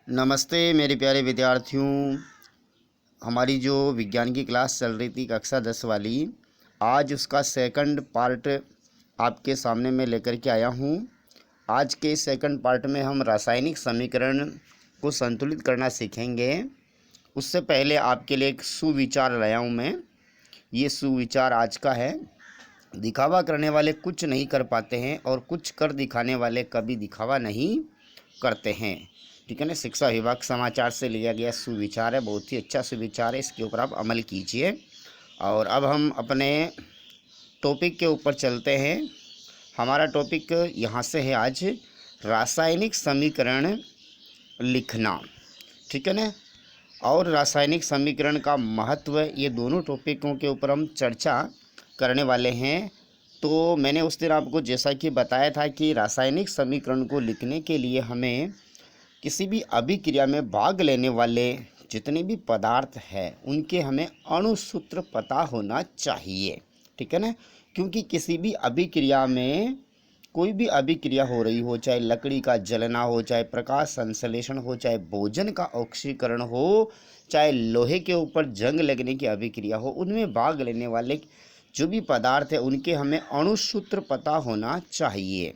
नमस्ते मेरे प्यारे विद्यार्थियों। हमारी जो विज्ञान की क्लास चल रही थी कक्षा 10 वाली, आज उसका सेकंड पार्ट आपके सामने मैं लेकर के आया हूँ। आज के सेकंड पार्ट में हम रासायनिक समीकरण को संतुलित करना सीखेंगे। उससे पहले आपके लिए एक सुविचार लाया हूँ मैं। ये सुविचार आज का है। दिखावा करने वाले कुछ नहीं कर पाते हैं और कुछ कर दिखाने वाले कभी दिखावा नहीं करते हैं। ठीक है ना। शिक्षा विभाग समाचार से लिया गया सुविचार है, बहुत ही अच्छा सुविचार है। इसके ऊपर आप अमल कीजिए। और अब हम अपने टॉपिक के ऊपर चलते हैं। हमारा टॉपिक यहाँ से है आज रासायनिक समीकरण लिखना। ठीक है ना। और रासायनिक समीकरण का महत्व, ये दोनों टॉपिकों के ऊपर हम चर्चा करने वाले हैं। तो मैंने उस दिन आपको जैसा कि बताया था कि रासायनिक समीकरण को लिखने के लिए हमें किसी भी अभिक्रिया में भाग लेने वाले जितने भी पदार्थ हैं उनके हमें अणुसूत्र पता होना चाहिए। ठीक है ना। क्योंकि किसी भी अभिक्रिया में कोई भी अभिक्रिया हो रही हो, चाहे लकड़ी का जलना हो, चाहे प्रकाश संश्लेषण हो, चाहे भोजन का ऑक्सीकरण हो, चाहे लोहे के ऊपर जंग लगने की अभिक्रिया हो, उनमें भाग लेने वाले जो भी पदार्थ है उनके हमें अणुसूत्र पता होना चाहिए।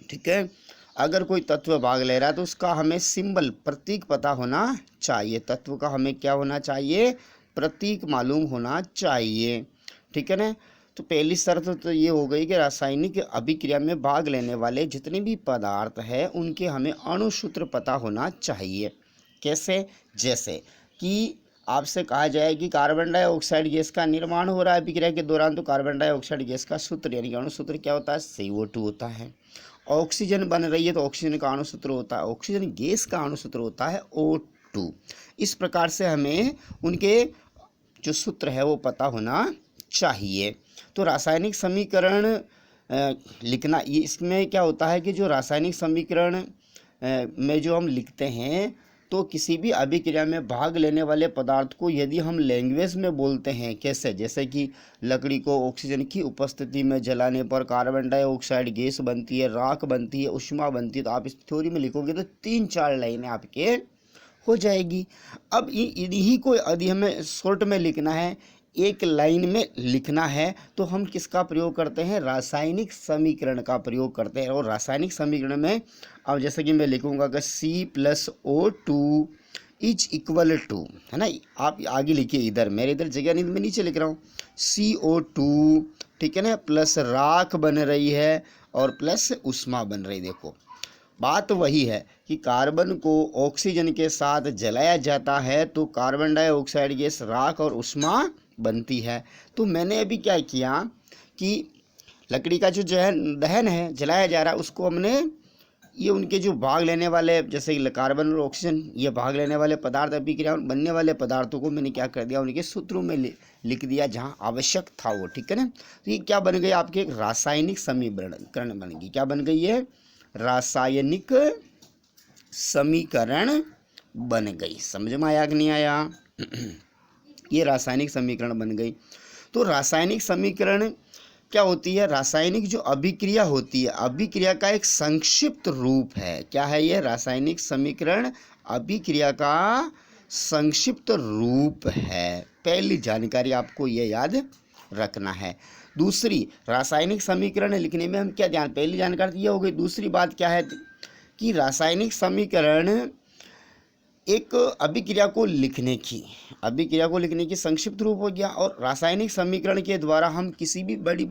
ठीक है। अगर कोई तत्व भाग ले रहा है तो उसका हमें सिंबल, प्रतीक पता होना चाहिए। तत्व का हमें क्या होना चाहिए? प्रतीक मालूम होना चाहिए। ठीक है ना। तो पहली शर्त तो ये हो गई कि रासायनिक अभिक्रिया में भाग लेने वाले जितने भी पदार्थ हैं उनके हमें अणुसूत्र पता होना चाहिए। कैसे? जैसे कि आपसे कहा जाए कि कार्बन डाइऑक्साइड गैस का निर्माण हो रहा है अभिक्रिया के दौरान, तो कार्बन डाइऑक्साइड गैस का सूत्र यानी कि अणुसूत्र क्या होता है? CO2 होता है। ऑक्सीजन बन रही है तो ऑक्सीजन का अणुसूत्र होता है, ऑक्सीजन गैस का अणुसूत्र होता है O2। इस प्रकार से हमें उनके जो सूत्र है वो पता होना चाहिए। तो रासायनिक समीकरण लिखना, ये इसमें क्या होता है कि जो रासायनिक समीकरण में जो हम लिखते हैं तो किसी भी अभिक्रिया में भाग लेने वाले पदार्थ को यदि हम लैंग्वेज में बोलते हैं, कैसे? जैसे कि लकड़ी को ऑक्सीजन की उपस्थिति में जलाने पर कार्बन डाइऑक्साइड गैस बनती है, राख बनती है, ऊष्मा बनती है। तो आप इस थ्योरी में लिखोगे तो 3-4 लाइनें आपके हो जाएगी। अब इन्हीं को यदि हमें शॉर्ट में लिखना है, एक लाइन में लिखना है, तो हम किसका प्रयोग करते हैं? रासायनिक समीकरण का प्रयोग करते हैं। और रासायनिक समीकरण में अब जैसे कि मैं लिखूंगा कि C+O2 इज इक्वल टू, है ना। आप आगे लिखिए, इधर मेरे इधर जगह नहीं, मैं नीचे लिख रहा हूँ CO2। ठीक है ना। प्लस राख बन रही है और प्लस ऊष्मा बन रही। देखो बात वही है कि कार्बन को ऑक्सीजन के साथ जलाया जाता है तो कार्बन डाइऑक्साइड गैस, राख और ऊष्मा बनती है। तो मैंने अभी क्या किया कि लकड़ी का जो दहन है, जलाया जा रहा है, उसको हमने ये उनके जो भाग लेने वाले, जैसे कार्बन और ऑक्सीजन, ये भाग लेने वाले पदार्थ अभिक्रिया बनने वाले पदार्थों को मैंने क्या कर दिया? उनके सूत्रों में लिख दिया जहाँ आवश्यक था वो। ठीक है ना। तो ये क्या बन गई? आपके एक रासायनिक समीकरण बन गई। क्या बन गई है? रासायनिक समीकरण बन गई। समझ में आया कि नहीं आया? ये रासायनिक समीकरण बन गई। तो रासायनिक समीकरण क्या होती है? रासायनिक जो अभिक्रिया होती है, अभिक्रिया का एक संक्षिप्त रूप है। क्या है ये? रासायनिक समीकरण अभिक्रिया का संक्षिप्त रूप है। पहली जानकारी आपको ये याद रखना है। दूसरी, रासायनिक समीकरण लिखने में हम क्या ध्यान, पहली जानकारी ये हो गई। दूसरी बात क्या है कि रासायनिक समीकरण एक अभिक्रिया को लिखने की संक्षिप्त रूप हो गया। और रासायनिक समीकरण के द्वारा हम किसी भी बड़ी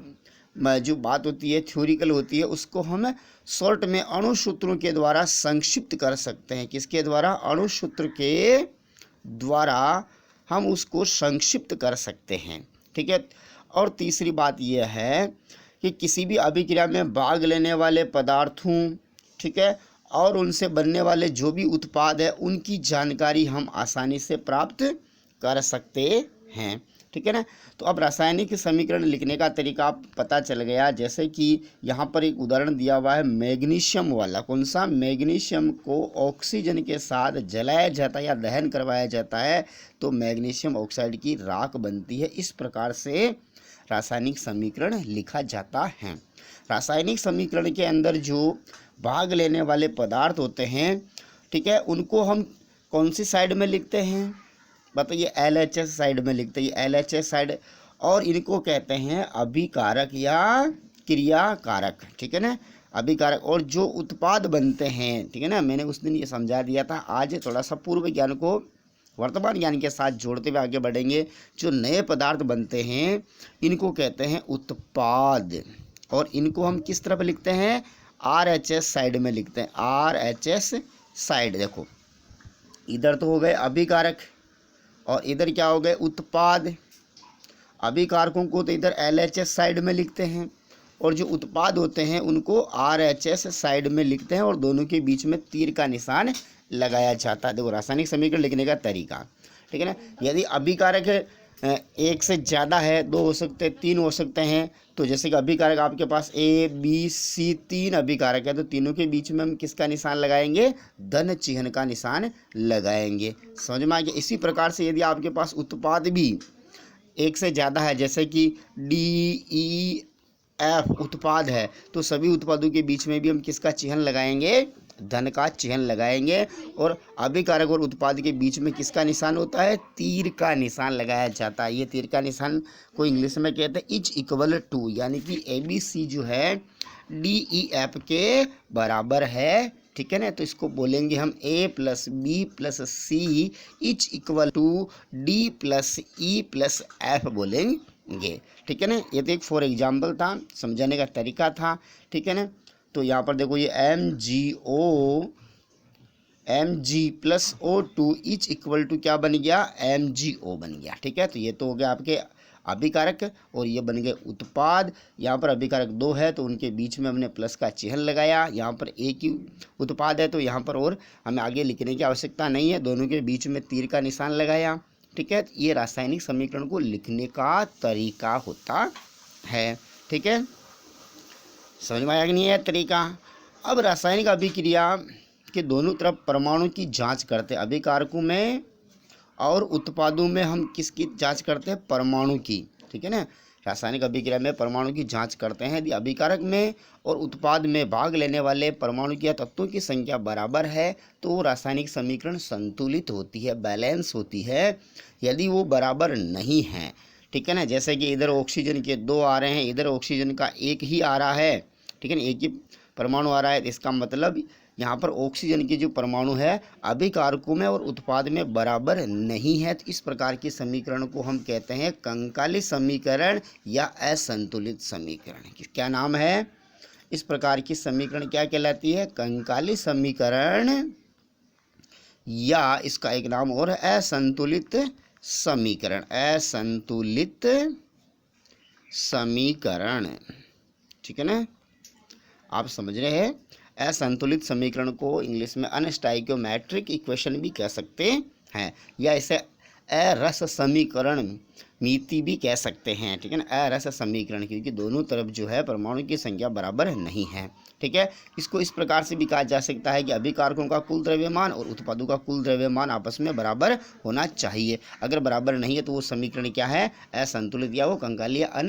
जो बात होती है, थ्योरिकल होती है, उसको हम शॉर्ट में अणुसूत्रों के द्वारा संक्षिप्त कर सकते हैं। किसके द्वारा? अणुसूत्र के द्वारा हम उसको संक्षिप्त कर सकते हैं। ठीक है। और तीसरी बात यह है कि किसी भी अभिक्रिया में भाग लेने वाले पदार्थों, ठीक है, और उनसे बनने वाले जो भी उत्पाद है उनकी जानकारी हम आसानी से प्राप्त कर सकते हैं। ठीक है ना। तो अब रासायनिक समीकरण लिखने का तरीका पता चल गया। जैसे कि यहाँ पर एक उदाहरण दिया हुआ है मैग्नीशियम वाला। कौन सा? मैग्नीशियम को ऑक्सीजन के साथ जलाया जाता है या दहन करवाया जाता है तो मैग्नीशियम ऑक्साइड की राख बनती है। इस प्रकार से रासायनिक समीकरण लिखा जाता है। रासायनिक समीकरण के अंदर जो भाग लेने वाले पदार्थ होते हैं ठीक है, उनको हम कौन सी साइड में लिखते हैं बताइए, LHS साइड में लिखते हैं, LHS साइड। और इनको कहते हैं अभिकारक या क्रियाकारक, ठीक है ना, अभिकारक। और जो उत्पाद बनते हैं, ठीक है ना, मैंने उस दिन ये समझा दिया था। आज थोड़ा सा पूर्व ज्ञान को वर्तमान ज्ञान के साथ जोड़ते हुए आगे बढ़ेंगे। जो नए पदार्थ बनते हैं इनको कहते हैं उत्पाद, और इनको हम किस तरफ लिखते हैं, RHS साइड में लिखते हैं, RHS साइड। देखो इधर तो हो गए अभिकारक और इधर क्या हो गए उत्पाद। अभिकारकों को तो इधर LHS साइड में लिखते हैं और जो उत्पाद होते हैं उनको RHS साइड में लिखते हैं, और दोनों के बीच में तीर का निशान लगाया जाता है। देखो रासायनिक समीकरण लिखने का तरीका, ठीक है ना। यदि अभिकारक एक से ज़्यादा है, 2 हो सकते हैं, 3 हो सकते हैं, तो जैसे कि अभिकारक आपके पास A B C 3 अभिकारक है, तो तीनों के बीच में हम किसका निशान लगाएंगे, धन चिन्ह का निशान लगाएंगे। समझ में आ गया। इसी प्रकार से यदि आपके पास उत्पाद भी एक से ज़्यादा है, जैसे कि DEF उत्पाद है, तो सभी उत्पादों के बीच में भी हम किसका चिन्ह लगाएंगे, धन का चिन्ह लगाएंगे। और अभिकारक और उत्पाद के बीच में किसका निशान होता है, तीर का निशान लगाया जाता है। ये तीर का निशान को इंग्लिश में कहते हैं इज इक्वल टू, यानी कि ABC जो है DEF के बराबर है, ठीक है ना। तो इसको बोलेंगे हम A + B + C is equal to D + E + F बोलेंगे, ठीक है ना। ये तो एक फॉर एग्जाम्पल था, समझाने का तरीका था, ठीक है ना। तो यहाँ पर देखो ये Mg + O2 is equal to क्या बन गया, MgO बन गया, ठीक है। तो ये तो हो गया आपके अभिकारक और ये बन गए उत्पाद। यहाँ पर अभिकारक 2 है तो उनके बीच में हमने प्लस का चिन्ह लगाया। यहाँ पर एक ही उत्पाद है तो यहाँ पर और हमें आगे लिखने की आवश्यकता नहीं है, दोनों के बीच में तीर का निशान लगाया, ठीक है। ये रासायनिक समीकरण को लिखने का तरीका होता है, ठीक है। समझ में आया कि नहीं है तरीका। अब रासायनिक अभिक्रिया के दोनों तरफ परमाणु की जांच करते हैं, अभिकारकों में और उत्पादों में हम किसकी जांच करते हैं, परमाणु की, ठीक है ना। रासायनिक अभिक्रिया में परमाणु की जांच करते हैं। यदि अभिकारक में और उत्पाद में भाग लेने वाले परमाणु की या तत्वों की संख्या बराबर है तो रासायनिक समीकरण संतुलित होती है, बैलेंस होती है। यदि वो बराबर नहीं है, ठीक है ना, जैसे कि इधर ऑक्सीजन के 2 आ रहे हैं, इधर ऑक्सीजन का 1 ही आ रहा है, ठीक है ना, एक ही परमाणु आ रहा है, इसका मतलब यहाँ पर ऑक्सीजन की जो परमाणु है अभिकारकों में और उत्पाद में बराबर नहीं है। तो इस प्रकार के समीकरण को हम कहते हैं कंकाली समीकरण या असंतुलित समीकरण। क्या नाम है, इस प्रकार की समीकरण क्या कहलाती है, कंकाली समीकरण, या इसका एक नाम और है असंतुलित समीकरण, असंतुलित समीकरण, ठीक है ना। आप समझ रहे हैं। असंतुलित समीकरण को इंग्लिश में अनस्टाइकियोमेट्रिक इक्वेशन भी कह सकते हैं, या इसे अरस समीकरण मिति भी कह सकते हैं, ठीक है ना, अरस समीकरण, क्योंकि दोनों तरफ जो है परमाणु की संख्या बराबर नहीं है, ठीक है। इसको इस प्रकार से भी कहा जा सकता है कि अभिकारकों का कुल द्रव्यमान और उत्पादों का कुल द्रव्यमान आपस में बराबर होना चाहिए। अगर बराबर नहीं है तो वो समीकरण क्या है, असंतुलित, या वो कंकाली या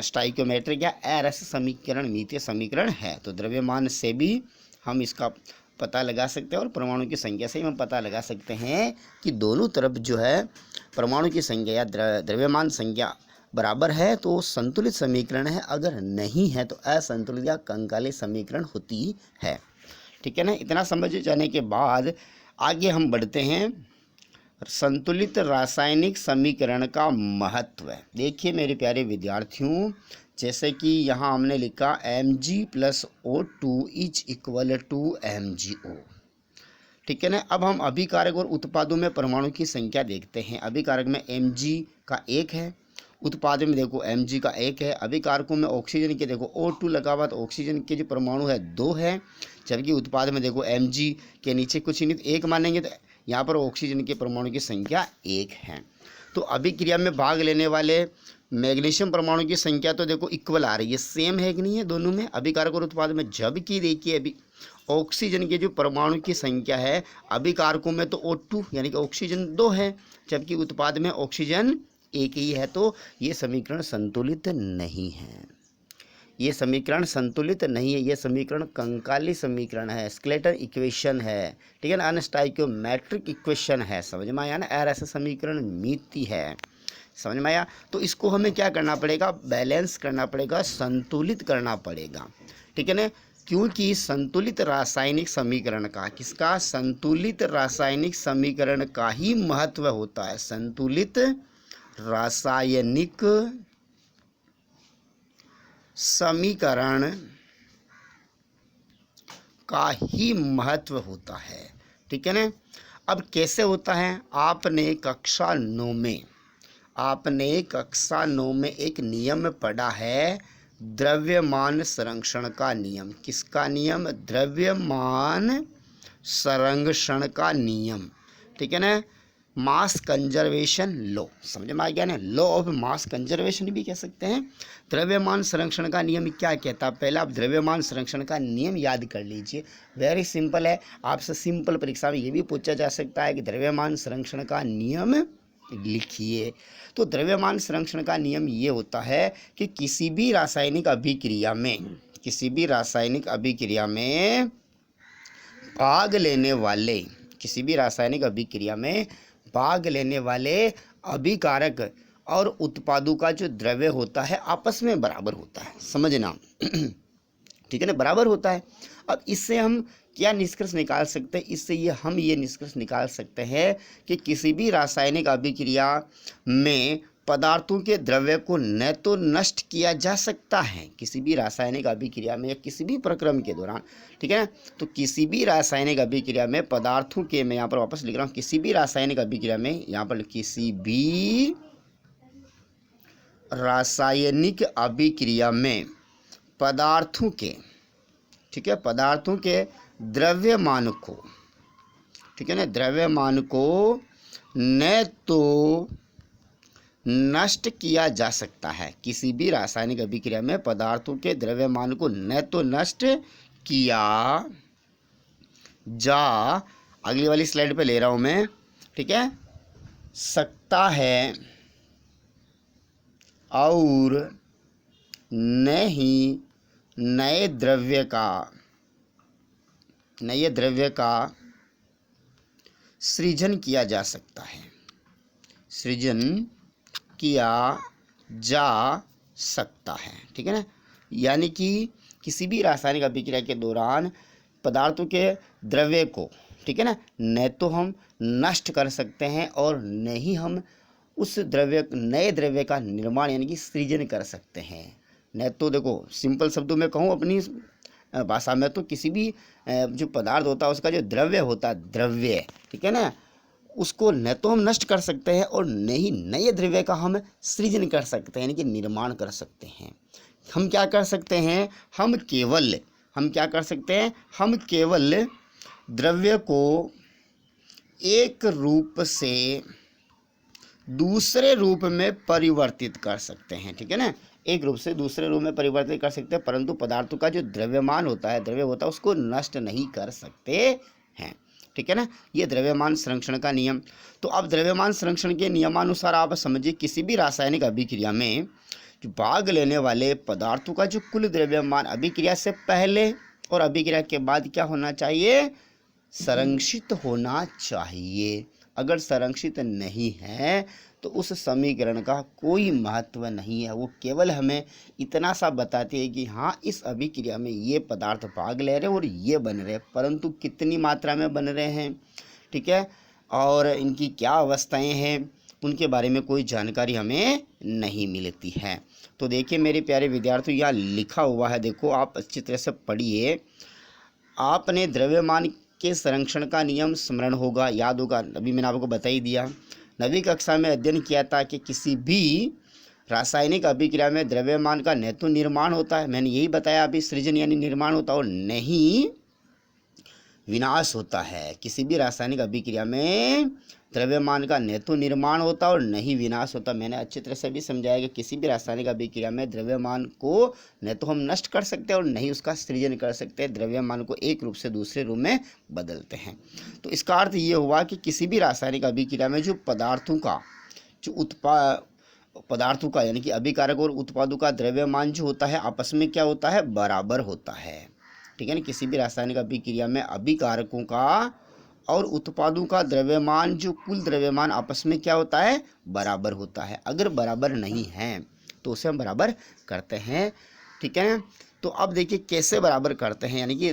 स्टाइकियोमेट्रिक या अरस समीकरण मितीय समीकरण है। तो द्रव्यमान से भी हम इसका पता लगा सकते हैं और परमाणु की संख्या से ही हम पता लगा सकते हैं कि दोनों तरफ जो है परमाणु की संख्या या द्रव्यमान संख्या बराबर है तो संतुलित समीकरण है, अगर नहीं है तो असंतुलित या कंकाली समीकरण होती है, ठीक है ना। इतना समझ जाने के बाद आगे हम बढ़ते हैं संतुलित रासायनिक समीकरण का महत्व। देखिए मेरे प्यारे विद्यार्थियों, जैसे कि यहाँ हमने लिखा Mg + O2 is equal to MgO, ठीक है ना। अब हम अभिकारक और उत्पादों में परमाणु की संख्या देखते हैं। अभिकारक में Mg का 1 है, उत्पाद में देखो Mg का 1 है। अभिकारकों में ऑक्सीजन के देखो O2 लगा हुआ तो ऑक्सीजन के जो परमाणु है 2 है, जबकि उत्पाद में देखो Mg के नीचे कुछ नहीं, 1 मानेंगे तो यहाँ पर ऑक्सीजन के परमाणु की संख्या 1 है। तो अभिक्रिया में भाग लेने वाले मैग्नीशियम परमाणु की संख्या तो देखो इक्वल आ रही है, सेम है कि नहीं है दोनों में, अभिकारक और उत्पाद में। जबकि देखिए अभी ऑक्सीजन के जो परमाणु की संख्या है अभिकारकों में तो O2 यानी कि ऑक्सीजन 2 है, जबकि उत्पाद में ऑक्सीजन 1 ही है। तो ये समीकरण संतुलित नहीं है, ये समीकरण संतुलित नहीं है, ये समीकरण कंकाली समीकरण है, स्केलेटन इक्वेशन है, ठीक है ना, अनस्टाइक्योमेट्रिक इक्वेशन है। समझ में आया ना, ऐसा समीकरण मिति है। समझ में आया। तो इसको हमें क्या करना पड़ेगा, बैलेंस करना पड़ेगा, संतुलित करना पड़ेगा, ठीक है ना। क्योंकि संतुलित रासायनिक समीकरण का, किसका, संतुलित रासायनिक समीकरण का ही महत्व होता है। संतुलित रासायनिक समीकरण का ही महत्व होता है, ठीक है ना। अब कैसे होता है, आपने कक्षा 9 में एक नियम पढ़ा है, द्रव्यमान संरक्षण का नियम। किसका नियम, द्रव्यमान संरक्षण का नियम, ठीक है ना, मास कंजर्वेशन लॉ। समझ में आ गया ना, लॉ ऑफ मास कंजर्वेशन भी कह सकते हैं। द्रव्यमान संरक्षण का नियम क्या कहता है, पहले आप द्रव्यमान संरक्षण का नियम याद कर लीजिए। वेरी सिंपल है, आपसे सिंपल परीक्षा में ये भी पूछा जा सकता है कि द्रव्यमान संरक्षण का नियम लिखिए। तो द्रव्यमान संरक्षण का नियम ये होता है कि किसी भी रासायनिक अभिक्रिया में भाग लेने वाले अभिकारक और उत्पादों का जो द्रव्य होता है आपस में बराबर होता है। समझना ठीक है ना, बराबर होता है। अब इससे हम क्या निष्कर्ष निकाल सकते हैं, इससे हम ये निष्कर्ष निकाल सकते हैं कि किसी भी रासायनिक अभिक्रिया में पदार्थों के द्रव्य को न तो नष्ट किया जा सकता है, किसी भी रासायनिक अभिक्रिया में या किसी भी प्रक्रम के दौरान, ठीक है ना। तो किसी भी रासायनिक अभिक्रिया में पदार्थों के, मैं यहाँ पर वापस लिख रहा हूँ, किसी भी रासायनिक अभिक्रिया में, यहाँ पर किसी भी रासायनिक अभिक्रिया में पदार्थों के, ठीक है, पदार्थों के द्रव्यमान को, ठीक है ना, द्रव्यमान को न तो नष्ट किया जा सकता है। किसी भी रासायनिक अभिक्रिया में पदार्थों के द्रव्यमान को न तो नष्ट किया जा, अगली वाली स्लाइड पे ले रहा हूं मैं, ठीक है, सकता है, और न ही नए द्रव्य का सृजन किया जा सकता है, सृजन किया जा सकता है, ठीक है ना। यानी कि किसी भी रासायनिक अभिक्रिया के दौरान पदार्थों के द्रव्य को, ठीक है ना, न तो हम नष्ट कर सकते हैं और न ही हम उस नए द्रव्य का निर्माण यानी कि सृजन कर सकते हैं। न तो देखो, सिंपल शब्दों में कहूँ अपनी भाषा में, तो किसी भी जो पदार्थ होता है उसका जो द्रव्य होता है, द्रव्य, ठीक है ना, उसको न तो हम नष्ट कर सकते हैं और न ही नए द्रव्य का हम सृजन कर सकते हैं, यानी कि निर्माण कर सकते हैं। हम क्या कर सकते हैं, हम क्या कर सकते हैं, हम केवल द्रव्य को एक रूप से दूसरे रूप में परिवर्तित कर सकते हैं, ठीक है ना, एक रूप से दूसरे रूप में परिवर्तित कर सकते हैं, परंतु पदार्थों का जो द्रव्यमान होता है, द्रव्य होता है, उसको नष्ट नहीं कर सकते हैं, ठीक है ना। ये द्रव्यमान संरक्षण का नियम। तो अब द्रव्यमान संरक्षण के नियमानुसार आप समझिए, किसी भी रासायनिक अभिक्रिया में जो भाग लेने वाले पदार्थों का जो कुल द्रव्यमान अभिक्रिया से पहले और अभिक्रिया के बाद क्या होना चाहिए, संरक्षित होना चाहिए। अगर संरक्षित नहीं है तो उस समीकरण का कोई महत्व नहीं है। वो केवल हमें इतना सा बताती है कि हाँ, इस अभिक्रिया में ये पदार्थ भाग ले रहे हैं और ये बन रहे हैं, परंतु कितनी मात्रा में बन रहे हैं, ठीक है, और इनकी क्या अवस्थाएं हैं, उनके बारे में कोई जानकारी हमें नहीं मिलती है। तो देखिए मेरे प्यारे विद्यार्थियों, यहाँ लिखा हुआ है, देखो आप अच्छी तरह से पढ़िए। आपने द्रव्यमान के संरक्षण का नियम स्मरण होगा, याद होगा, अभी मैंने आपको बता ही दिया। 9वीं कक्षा में अध्ययन किया था कि किसी भी रासायनिक अभिक्रिया में द्रव्यमान का न तो निर्माण होता है, मैंने यही बताया अभी, सृजन यानी निर्माण होता है, और नहीं विनाश होता है। किसी भी रासायनिक अभिक्रिया में द्रव्यमान का न तो निर्माण होता और नहीं विनाश होता। मैंने अच्छी तरह से भी समझाया कि किसी भी रासायनिक अभिक्रिया में द्रव्यमान को न तो हम नष्ट कर सकते हैं और नहीं उसका सृजन कर सकते, द्रव्यमान को एक रूप से दूसरे रूप में बदलते हैं। तो इसका अर्थ ये हुआ कि किसी भी रासायनिक अभिक्रिया में जो पदार्थों का जो पदार्थों का यानी कि अभिकारक और उत्पादों का द्रव्यमान जो होता है आपस में क्या होता है, बराबर होता है। ठीक है ना, किसी भी रासायनिक अभिक्रिया में अभिकारकों का और उत्पादों का द्रव्यमान जो कुल द्रव्यमान आपस में क्या होता है, बराबर होता है। अगर बराबर नहीं है तो उसे हम बराबर करते हैं। ठीक है, तो अब देखिए कैसे बराबर करते हैं, यानी कि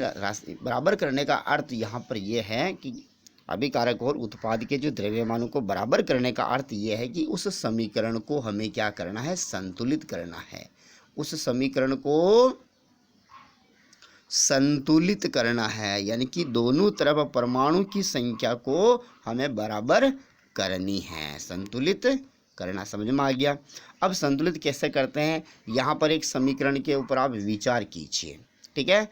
बराबर करने का अर्थ यहाँ पर यह है कि अभिकारक और उत्पाद के जो द्रव्यमानों को बराबर करने का अर्थ यह है कि उस समीकरण को हमें क्या करना है, संतुलित करना है। उस समीकरण को संतुलित करना है, यानी कि दोनों तरफ परमाणु की संख्या को हमें बराबर करनी है, संतुलित करना। समझ में आ गया। अब संतुलित कैसे करते हैं, यहाँ पर एक समीकरण के ऊपर आप विचार कीजिए। ठीक है,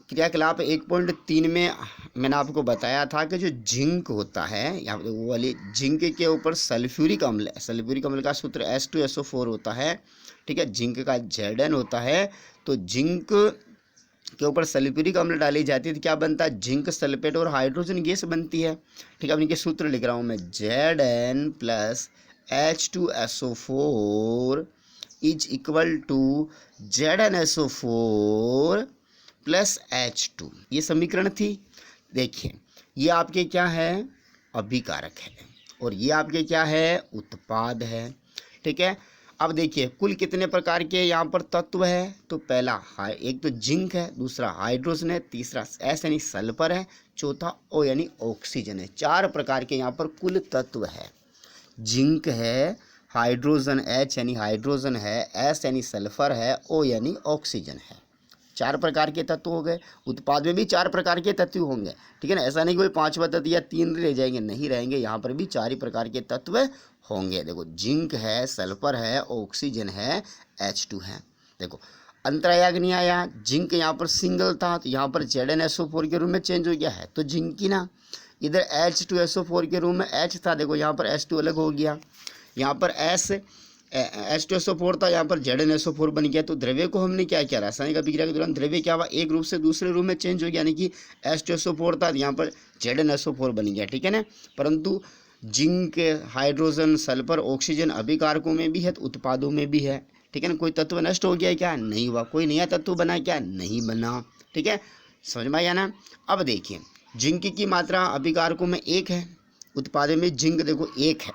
क्रियाकलाप 1.3 में मैंने आपको बताया था कि जो जिंक होता है, यहाँ वो वाली जिंक के ऊपर सल्फ्यूरिक अम्ल, सल्फ्यूरिक अम्ल का सूत्र H2SO4 होता है। ठीक है, जिंक का Zn होता है। तो जिंक के ऊपर सल्फ्यूरिक अम्ल डाली जाती है तो क्या बनता है, जिंक सल्फेट और हाइड्रोजन गैस बनती है। ठीक है, अब इनके सूत्र लिख रहा हूँ मैं, Zn plus H2SO4 is equal to ZnSO4 plus H2। ये समीकरण थी। देखिए ये आपके क्या है, अभिकारक है, और ये आपके क्या है, उत्पाद है। ठीक है, अब देखिए कुल कितने प्रकार के यहाँ पर तत्व है, तो पहला एक तो जिंक है, दूसरा हाइड्रोजन है, तीसरा S यानी सल्फर है, चौथा O यानी ऑक्सीजन है। 4 प्रकार के यहाँ पर कुल तत्व है। जिंक है, हाइड्रोजन H यानी हाइड्रोजन है, S यानी सल्फर है, O यानी ऑक्सीजन है। 4 प्रकार के तत्व हो गए। उत्पाद में भी 4 प्रकार के तत्व होंगे। ठीक है ना, ऐसा नहीं कोई 5वां तत्व या 3 रह जाएंगे, नहीं रहेंगे, यहाँ पर भी 4 ही प्रकार के तत्व होंगे। देखो जिंक है, सल्फर है, ऑक्सीजन है, H2 है। देखो अंतरायाग नहीं आया, जिंक यहाँ पर सिंगल था तो यहाँ पर ZnSO4 के रूप में चेंज हो गया है, तो जिंक की ना। इधर H2SO4 के रूप में H था, देखो यहाँ पर H2 अलग हो गया। यहाँ पर H2SO4 था, यहाँ पर ZnSO4 बन गया। तो द्रव्य को हमने क्या किया, रासायनिक अभिक्रिया के दौरान द्रव्य क्या हुआ, एक रूप से दूसरे रूप में चेंज हो गया, यानी कि H2SO4 था, यहाँ पर ZnSO4 बन गया। ठीक है ना, परंतु जिंक, हाइड्रोजन, सल्फर, ऑक्सीजन अभिकारकों में भी है तो उत्पादों में भी है। ठीक है ना, कोई तत्व नष्ट हो गया क्या, नहीं हुआ। कोई नया तत्व बना क्या, नहीं बना। ठीक है, समझ में आया ना। अब देखिए जिंक की मात्रा अभिकारकों में 1 है, उत्पादों में जिंक देखो 1 है।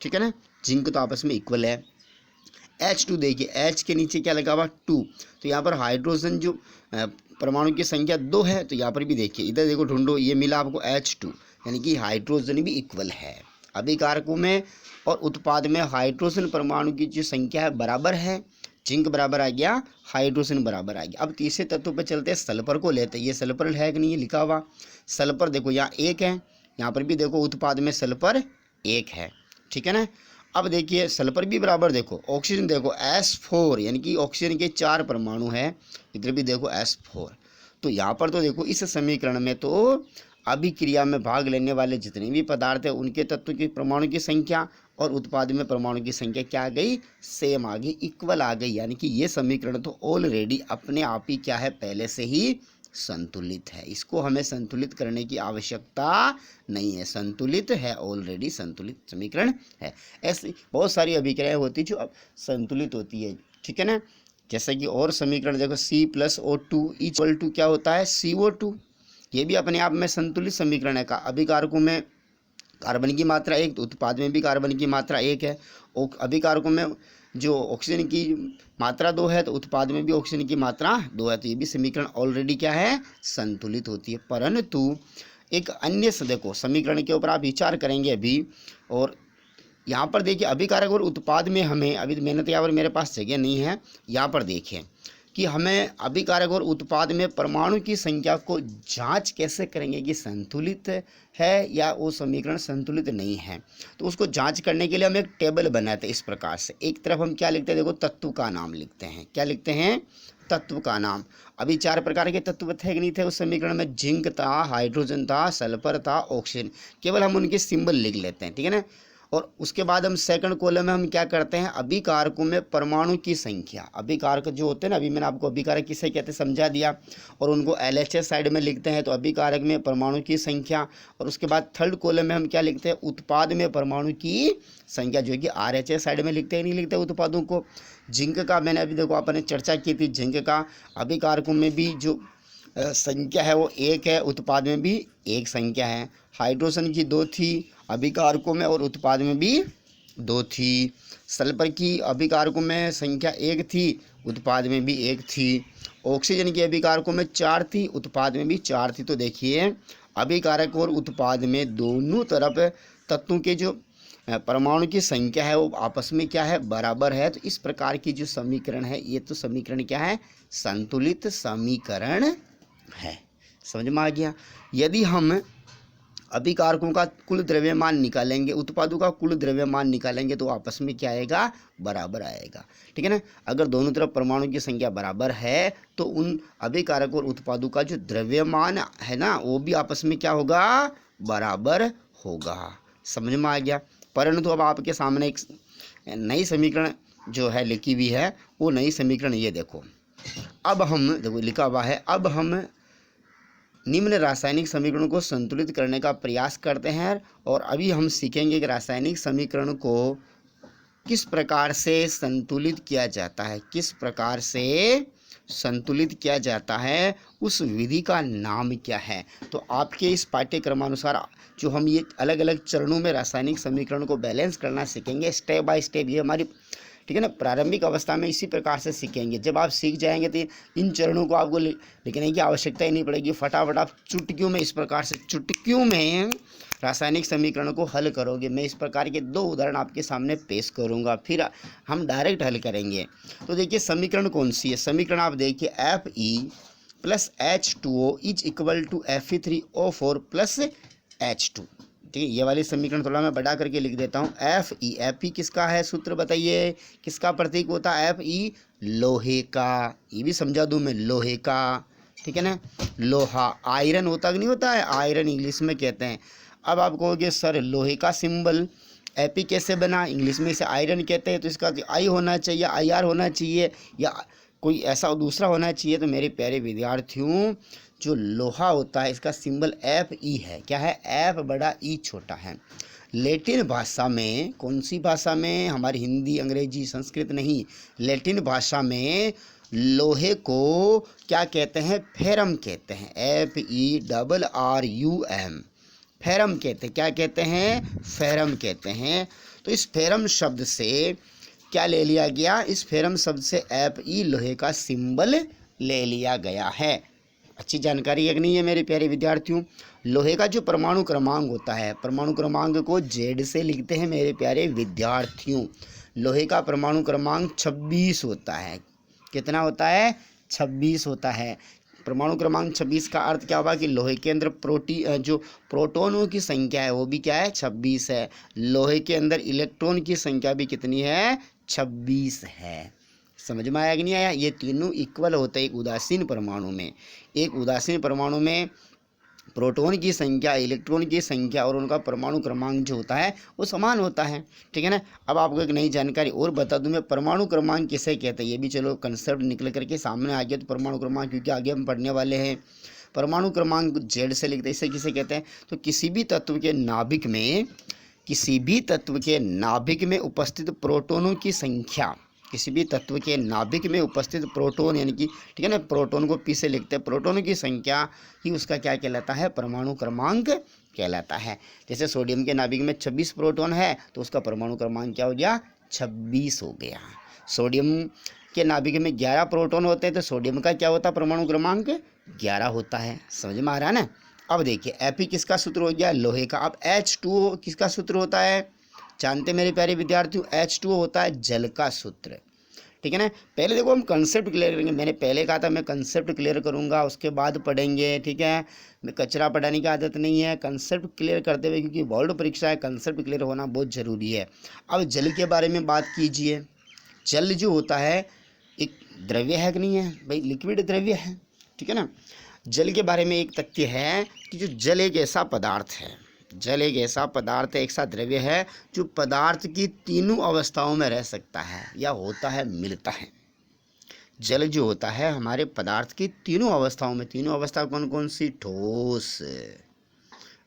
ठीक है ना, जिंक तो आपस में इक्वल है। H2 देखिए, H के नीचे क्या लगा हुआ, 2, तो यहाँ पर हाइड्रोजन जो परमाणु की संख्या 2 है, तो यहाँ पर भी देखिए, इधर देखो ढूंढो, ये मिला आपको H2, यानी कि हाइड्रोजन भी इक्वल है। अभिकारकों में और उत्पाद में हाइड्रोजन परमाणु की जो संख्या है बराबर है, जिंक बराबर आ गया, हाइड्रोजन बराबर आ गया। अब तीसरे तत्व पर चलते हैं, सल्फर को लेते हैं। ये सल्फर है कि नहीं, ये लिखा हुआ सल्फर देखो यहाँ 1 है, यहाँ पर भी देखो उत्पाद में सल्फर 1 है। ठीक है ना, अब देखिए सल्फर भी बराबर, देखो ऑक्सीजन देखो S4, यानी कि ऑक्सीजन के 4 परमाणु हैं, इधर भी देखो S4। तो यहाँ पर तो देखो इस समीकरण में तो अभिक्रिया में भाग लेने वाले जितने भी पदार्थ हैं उनके तत्व की परमाणु की संख्या और उत्पाद में परमाणु की संख्या क्या आ गई, सेम आ गई, इक्वल आ गई। यानी कि ये समीकरण तो ऑलरेडी अपने आप ही क्या है, पहले से ही संतुलित है। इसको हमें संतुलित करने की आवश्यकता नहीं है, संतुलित है, ऑलरेडी संतुलित समीकरण है। ऐसी बहुत सारी अभिक्रियाएं होती जो अब संतुलित होती है। ठीक है ना, जैसे कि और समीकरण देखो C+O2 इक्वल टू क्या होता है, CO2। ये भी अपने आप में संतुलित समीकरण है। का अभिकारकों में कार्बन की मात्रा 1, तो उत्पाद में भी कार्बन की मात्रा 1 है। अभिकारकों में जो ऑक्सीजन की मात्रा 2 है तो उत्पाद में भी ऑक्सीजन की मात्रा 2 है, तो ये भी समीकरण ऑलरेडी क्या है, संतुलित होती है। परंतु एक अन्य देखो समीकरण के ऊपर आप विचार करेंगे अभी, और यहाँ पर देखिए अभिकारक और उत्पाद में हमें, अभी मैंने तो यहाँ पर मेरे पास जगह नहीं है, यहाँ पर देखें कि हमें अभिकारक और उत्पाद में परमाणु की संख्या को जांच कैसे करेंगे कि संतुलित है या वो समीकरण संतुलित नहीं है। तो उसको जांच करने के लिए हम एक टेबल बनाते हैं इस प्रकार से। एक तरफ हम क्या लिखते हैं, देखो तत्व का नाम लिखते हैं। क्या लिखते हैं, तत्व का नाम। अभी 4 प्रकार के तत्व थे कि नहीं थे उस समीकरण में, जिंक था, हाइड्रोजन था, सल्फर था, ऑक्सीजन। केवल हम उनके सिंबल लिख लेते हैं। ठीक है ना, और उसके बाद हम सेकंड कॉलम में हम क्या करते हैं, अभिकारकों में परमाणु की संख्या। अभिकारक जो होते हैं ना, अभी मैंने आपको अभिकारक किसे कहते हैं समझा दिया, और उनको LHS साइड में लिखते हैं, तो अभिकारक में परमाणु की संख्या। और उसके बाद थर्ड कॉलम में हम क्या लिखते हैं, उत्पाद में परमाणु की संख्या, जो कि RHS साइड में लिखते हैं, नहीं लिखते उत्पादों को। जिंक का मैंने अभी देखो आपने चर्चा की थी, जिंक का अभिकारकों में भी जो संख्या है वो 1 है, उत्पाद में भी 1 संख्या है। हाइड्रोजन की 2 थी अभिकारकों में और उत्पाद में भी 2 थी। सल्फर की अभिकारकों में संख्या 1 थी, उत्पाद में भी 1 थी। ऑक्सीजन की अभिकारकों में 4 थी, उत्पाद में भी 4 थी। तो देखिए अभिकारक और उत्पाद में दोनों तरफ तत्वों के जो परमाणु की संख्या है वो आपस में क्या है, बराबर है। तो इस प्रकार की जो समीकरण है, ये तो समीकरण क्या है, संतुलित समीकरण है। समझ में आ गया। यदि हम अभिकारकों का कुल द्रव्यमान निकालेंगे, उत्पादों का कुल द्रव्यमान निकालेंगे, तो आपस में क्या आएगा, बराबर आएगा। ठीक है ना। अगर दोनों तरफ परमाणु की संख्या बराबर है तो उन अभिकारक और उत्पादों का जो द्रव्यमान है ना, वो भी आपस में क्या होगा, बराबर होगा। समझ में आ गया। परंतु अब आपके सामने एक नई समीकरण जो है लिखी हुई है, वो नई समीकरण ये देखो। अब हम देखो लिखा हुआ है, अब हम निम्न रासायनिक समीकरणों को संतुलित करने का प्रयास करते हैं। और अभी हम सीखेंगे कि रासायनिक समीकरण को किस प्रकार से संतुलित किया जाता है, किस प्रकार से संतुलित किया जाता है, उस विधि का नाम क्या है। तो आपके इस पाठ्यक्रमानुसार जो हम ये अलग अलग चरणों में रासायनिक समीकरण को बैलेंस करना सीखेंगे, स्टेप बाय स्टेप, ये हमारी ठीक है ना प्रारंभिक अवस्था में इसी प्रकार से सीखेंगे। जब आप सीख जाएंगे तो इन चरणों को आपको लिखने की आवश्यकता ही नहीं पड़ेगी, फटाफट आप चुटकियों में, इस प्रकार से चुटकियों में रासायनिक समीकरण को हल करोगे। मैं इस प्रकार के 2 उदाहरण आपके सामने पेश करूंगा, फिर हम डायरेक्ट हल करेंगे। तो देखिए समीकरण कौन सी है, समीकरण आप देखिए Fe + H2O = Fe3O4 + H2। ठीक है, ये वाली समीकरण थोड़ा मैं बड़ा करके लिख देता हूँ। Fe किसका है, सूत्र बताइए, किसका प्रतीक होता है, Fe लोहे का, ये भी समझा दूँ मैं, लोहे का। ठीक है ना, लोहा आयरन होता कि नहीं होता है, आयरन इंग्लिश में कहते हैं। अब आप कहोगे सर लोहे का सिंबल Fe कैसे बना, इंग्लिश में इसे आयरन कहते हैं, तो इसका आई होना चाहिए, IR होना चाहिए, या कोई ऐसा दूसरा होना चाहिए। तो मेरे प्यारे विद्यार्थियों, जो लोहा होता है इसका सिंबल Fe है। क्या है, F बड़ा E छोटा है। लैटिन भाषा में, कौन सी भाषा में, हमारी हिंदी अंग्रेजी संस्कृत नहीं, लैटिन भाषा में लोहे को क्या कहते हैं, फेरम कहते हैं, FERRUM, फेरम कहते हैं। क्या कहते हैं, फेरम कहते हैं। तो इस फेरम शब्द से क्या ले लिया गया, इस फेरम शब्द से Fe लोहे का सिंबल ले लिया गया है। अच्छी जानकारी है नहीं है मेरे प्यारे विद्यार्थियों। लोहे का जो परमाणु क्रमांक होता है, परमाणु क्रमांक को Z से लिखते हैं मेरे प्यारे विद्यार्थियों। लोहे का परमाणु क्रमांक 26 होता है। कितना होता है, 26 होता है। परमाणु क्रमांक 26 का अर्थ क्या होगा कि लोहे के अंदर जो प्रोटॉनों की संख्या है वो भी क्या है, 26 है। लोहे के अंदर इलेक्ट्रॉन की संख्या भी कितनी है, 26 है। समझ में आया कि नहीं आया। ये तीनों इक्वल होते हैं एक उदासीन परमाणु में। एक उदासीन परमाणु में प्रोटॉन की संख्या, इलेक्ट्रॉन की संख्या और उनका परमाणु क्रमांक जो होता है वो समान होता है। ठीक है ना। अब आपको एक नई जानकारी और बता दूं मैं, परमाणु क्रमांक किसे कहते हैं, ये भी चलो कंसेप्ट निकल करके सामने आ गया। तो परमाणु क्रमांक क्योंकि आगे हम पढ़ने वाले हैं, परमाणु क्रमांक Z से लिखते हैं। इसे किसे कहते हैं, तो किसी भी तत्व के नाभिक में, किसी भी तत्व के नाभिक में उपस्थित प्रोटॉनों की संख्या, किसी भी तत्व के नाभिक में उपस्थित प्रोटॉन, यानी कि ठीक है ना, प्रोटॉन को P से लिखते हैं, प्रोटॉन की संख्या ही उसका क्या कहलाता है, परमाणु क्रमांक कहलाता है। जैसे सोडियम के नाभिक में 26 प्रोटॉन है तो उसका परमाणु क्रमांक क्या हो गया, 26 हो गया। सोडियम के नाभिक में 11 प्रोटॉन होते हैं तो सोडियम का क्या होता है, परमाणु क्रमांक 11 होता है। समझ में आ रहा है ना। अब देखिए Fe किसका सूत्र हो गया, लोहे का। अब H2O किसका सूत्र होता है, जानते मेरे प्यारे विद्यार्थियों, H2O होता है जल का सूत्र। ठीक है ना। पहले देखो हम कंसेप्ट क्लियर करेंगे। मैंने पहले कहा था मैं कंसेप्ट क्लियर करूंगा, उसके बाद पढ़ेंगे। ठीक है, मैं कचरा पढ़ाने की आदत नहीं है, कंसेप्ट क्लियर करते हुए, क्योंकि बोर्ड परीक्षा है, कंसेप्ट क्लियर होना बहुत ज़रूरी है। अब जल के बारे में बात कीजिए। जल जो होता है एक द्रव्य है कि नहीं है भाई, लिक्विड द्रव्य है। ठीक है ना। जल के बारे में एक तथ्य है कि जो जल एक ऐसा पदार्थ है, जल एक ऐसा पदार्थ है, एक ऐसा द्रव्य है जो पदार्थ की तीनों अवस्थाओं में रह सकता है या होता है, मिलता है। जल जो होता है हमारे पदार्थ की तीनों अवस्थाओं में, तीनों अवस्था कौन कौन सी? ठोस,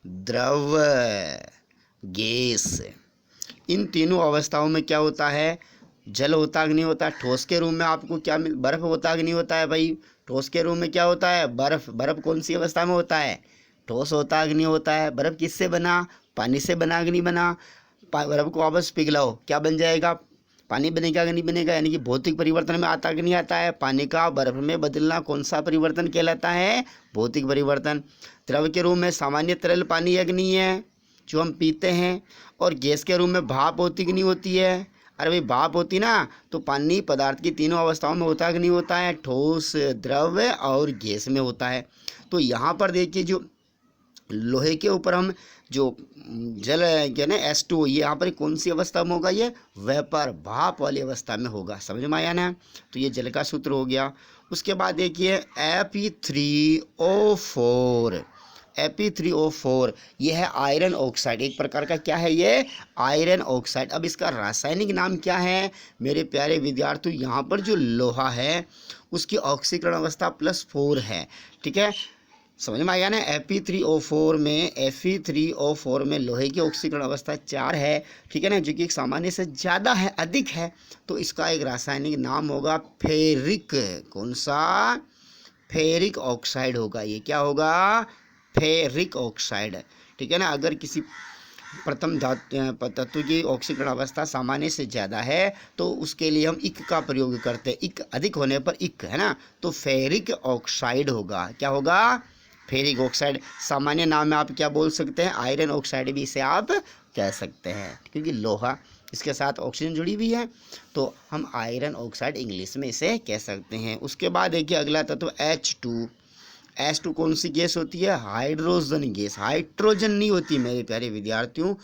द्रव, गैस। इन तीनों अवस्थाओं में क्या होता है? जल होता है कि नहीं होता है? ठोस के रूप में आपको क्या बर्फ होता है कि नहीं होता है भाई? ठोस के रूप में क्या होता है? बर्फ। बर्फ कौन सी अवस्था में होता है? ठोस होता है कि नहीं होता है? बर्फ किससे बना? पानी से बना कि नहीं बना? बर्फ को वापस पिघलाओ, क्या बन जाएगा? पानी बनेगा कि नहीं बनेगा? यानी कि भौतिक परिवर्तन में आता कि नहीं आता है? पानी का बर्फ में बदलना कौन सा परिवर्तन कहलाता है? भौतिक परिवर्तन। द्रव के रूप में सामान्य तरल पानी है कि नहीं है, जो हम पीते हैं? और गैस के रूप में भाप होती कि नहीं होती है? अरे भाई भाप होती ना, तो पानी पदार्थ की तीनों अवस्थाओं में होता है कि नहीं होता है? ठोस, द्रव और गैस में होता है। तो यहाँ पर देखिए, जो लोहे के ऊपर हम जो जल क्या ना H2O, ये यहाँ पर कौन सी अवस्था में होगा? ये वेपर, भाप वाली अवस्था में होगा। समझ में आया ना? तो ये जल का सूत्र हो गया। उसके बाद देखिए Fe3O4, Fe3O4 ये है आयरन ऑक्साइड, एक प्रकार का क्या है ये? Iron oxide. अब इसका रासायनिक नाम क्या है मेरे प्यारे विद्यार्थियों? यहाँ पर जो लोहा है उसकी ऑक्सीकरण अवस्था +4 है, ठीक है, समझ में आया ना? Fe3O4 में लोहे की ऑक्सीकरण अवस्था 4 है, ठीक है ना, जो कि एक सामान्य से ज़्यादा है, अधिक है। तो इसका एक रासायनिक नाम होगा फेरिक। कौन सा? फेरिक ऑक्साइड होगा। ये क्या होगा? फेरिक ऑक्साइड, ठीक है ना। अगर किसी प्रथम तत्व की ऑक्सीकरण अवस्था सामान्य से ज़्यादा है तो उसके लिए हम इक का प्रयोग करते हैं। इक अधिक होने पर इक, है ना, तो फेरिक ऑक्साइड होगा। क्या होगा? Ferric oxide. सामान्य नाम में आप क्या बोल सकते हैं? आयरन ऑक्साइड भी इसे आप कह सकते हैं, क्योंकि लोहा इसके साथ ऑक्सीजन जुड़ी हुई है, तो हम आयरन ऑक्साइड इंग्लिश में इसे कह सकते हैं। उसके बाद देखिए अगला तत्व H2 कौन सी गैस होती है? Hydrogen gas. हाइड्रोजन नहीं होती मेरे प्यारे विद्यार्थियों।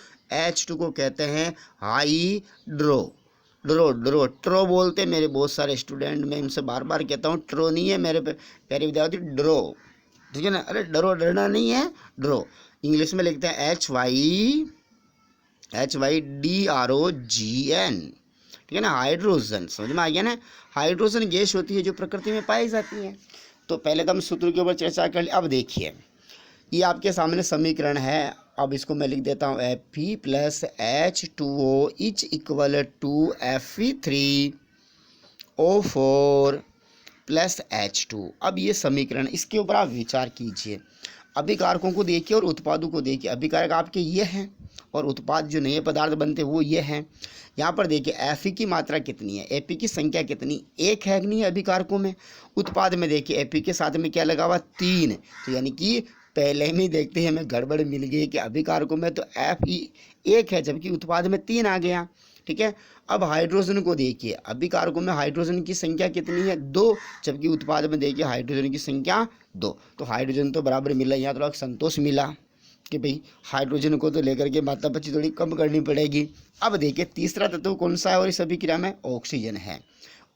H2 को कहते हैं हाइड्रो ट्रो बोलते हैं मेरे बहुत सारे स्टूडेंट, मैं इनसे बार बार कहता हूँ ट्रो नहीं है मेरे प्यारे विद्यार्थी, ड्रो, ठीक है ना। अरे डरना नहीं है, ड्रो। इंग्लिश में लिखते हैं HYDROGN, ठीक है ना, हाइड्रोजन। समझ में आ गया ना? हाइड्रोजन गैस होती है जो प्रकृति में पाई जाती है। तो पहले तो हम सूत्र के ऊपर चर्चा कर लिया। अब देखिए ये आपके सामने समीकरण है। अब इसको मैं लिख देता हूँ Fe+H2O is equal to Fe3O4 + H2। अब ये समीकरण, इसके ऊपर आप विचार कीजिए। अभिकारकों को देखिए और उत्पादों को देखिए। अभिकारक आपके ये हैं और उत्पाद जो नए पदार्थ बनते हैं वो ये हैं। यहाँ पर देखिए Fe की मात्रा कितनी है, Fe की संख्या कितनी, 1 है कि नहीं है अभिकारकों में। उत्पाद में देखिए Fe के साथ में क्या लगा हुआ? 3। तो यानी कि पहले में देखते हैं हमें गड़बड़ मिल गई कि अभिकारकों में तो Fe 1 है जबकि उत्पाद में 3 आ गया, ठीक है। अब हाइड्रोजन को देखिए, अभिकारकों में हाइड्रोजन की संख्या कितनी है? 2, जबकि उत्पाद में देखिए हाइड्रोजन की संख्या 2। तो हाइड्रोजन तो बराबर मिला। यहाँ थोड़ा संतोष मिला कि भाई हाइड्रोजन को तो लेकर के मात्रापची थोड़ी कम करनी पड़ेगी। अब देखिए तीसरा तत्व कौन सा है और इस अभिक्रिया में ऑक्सीजन है।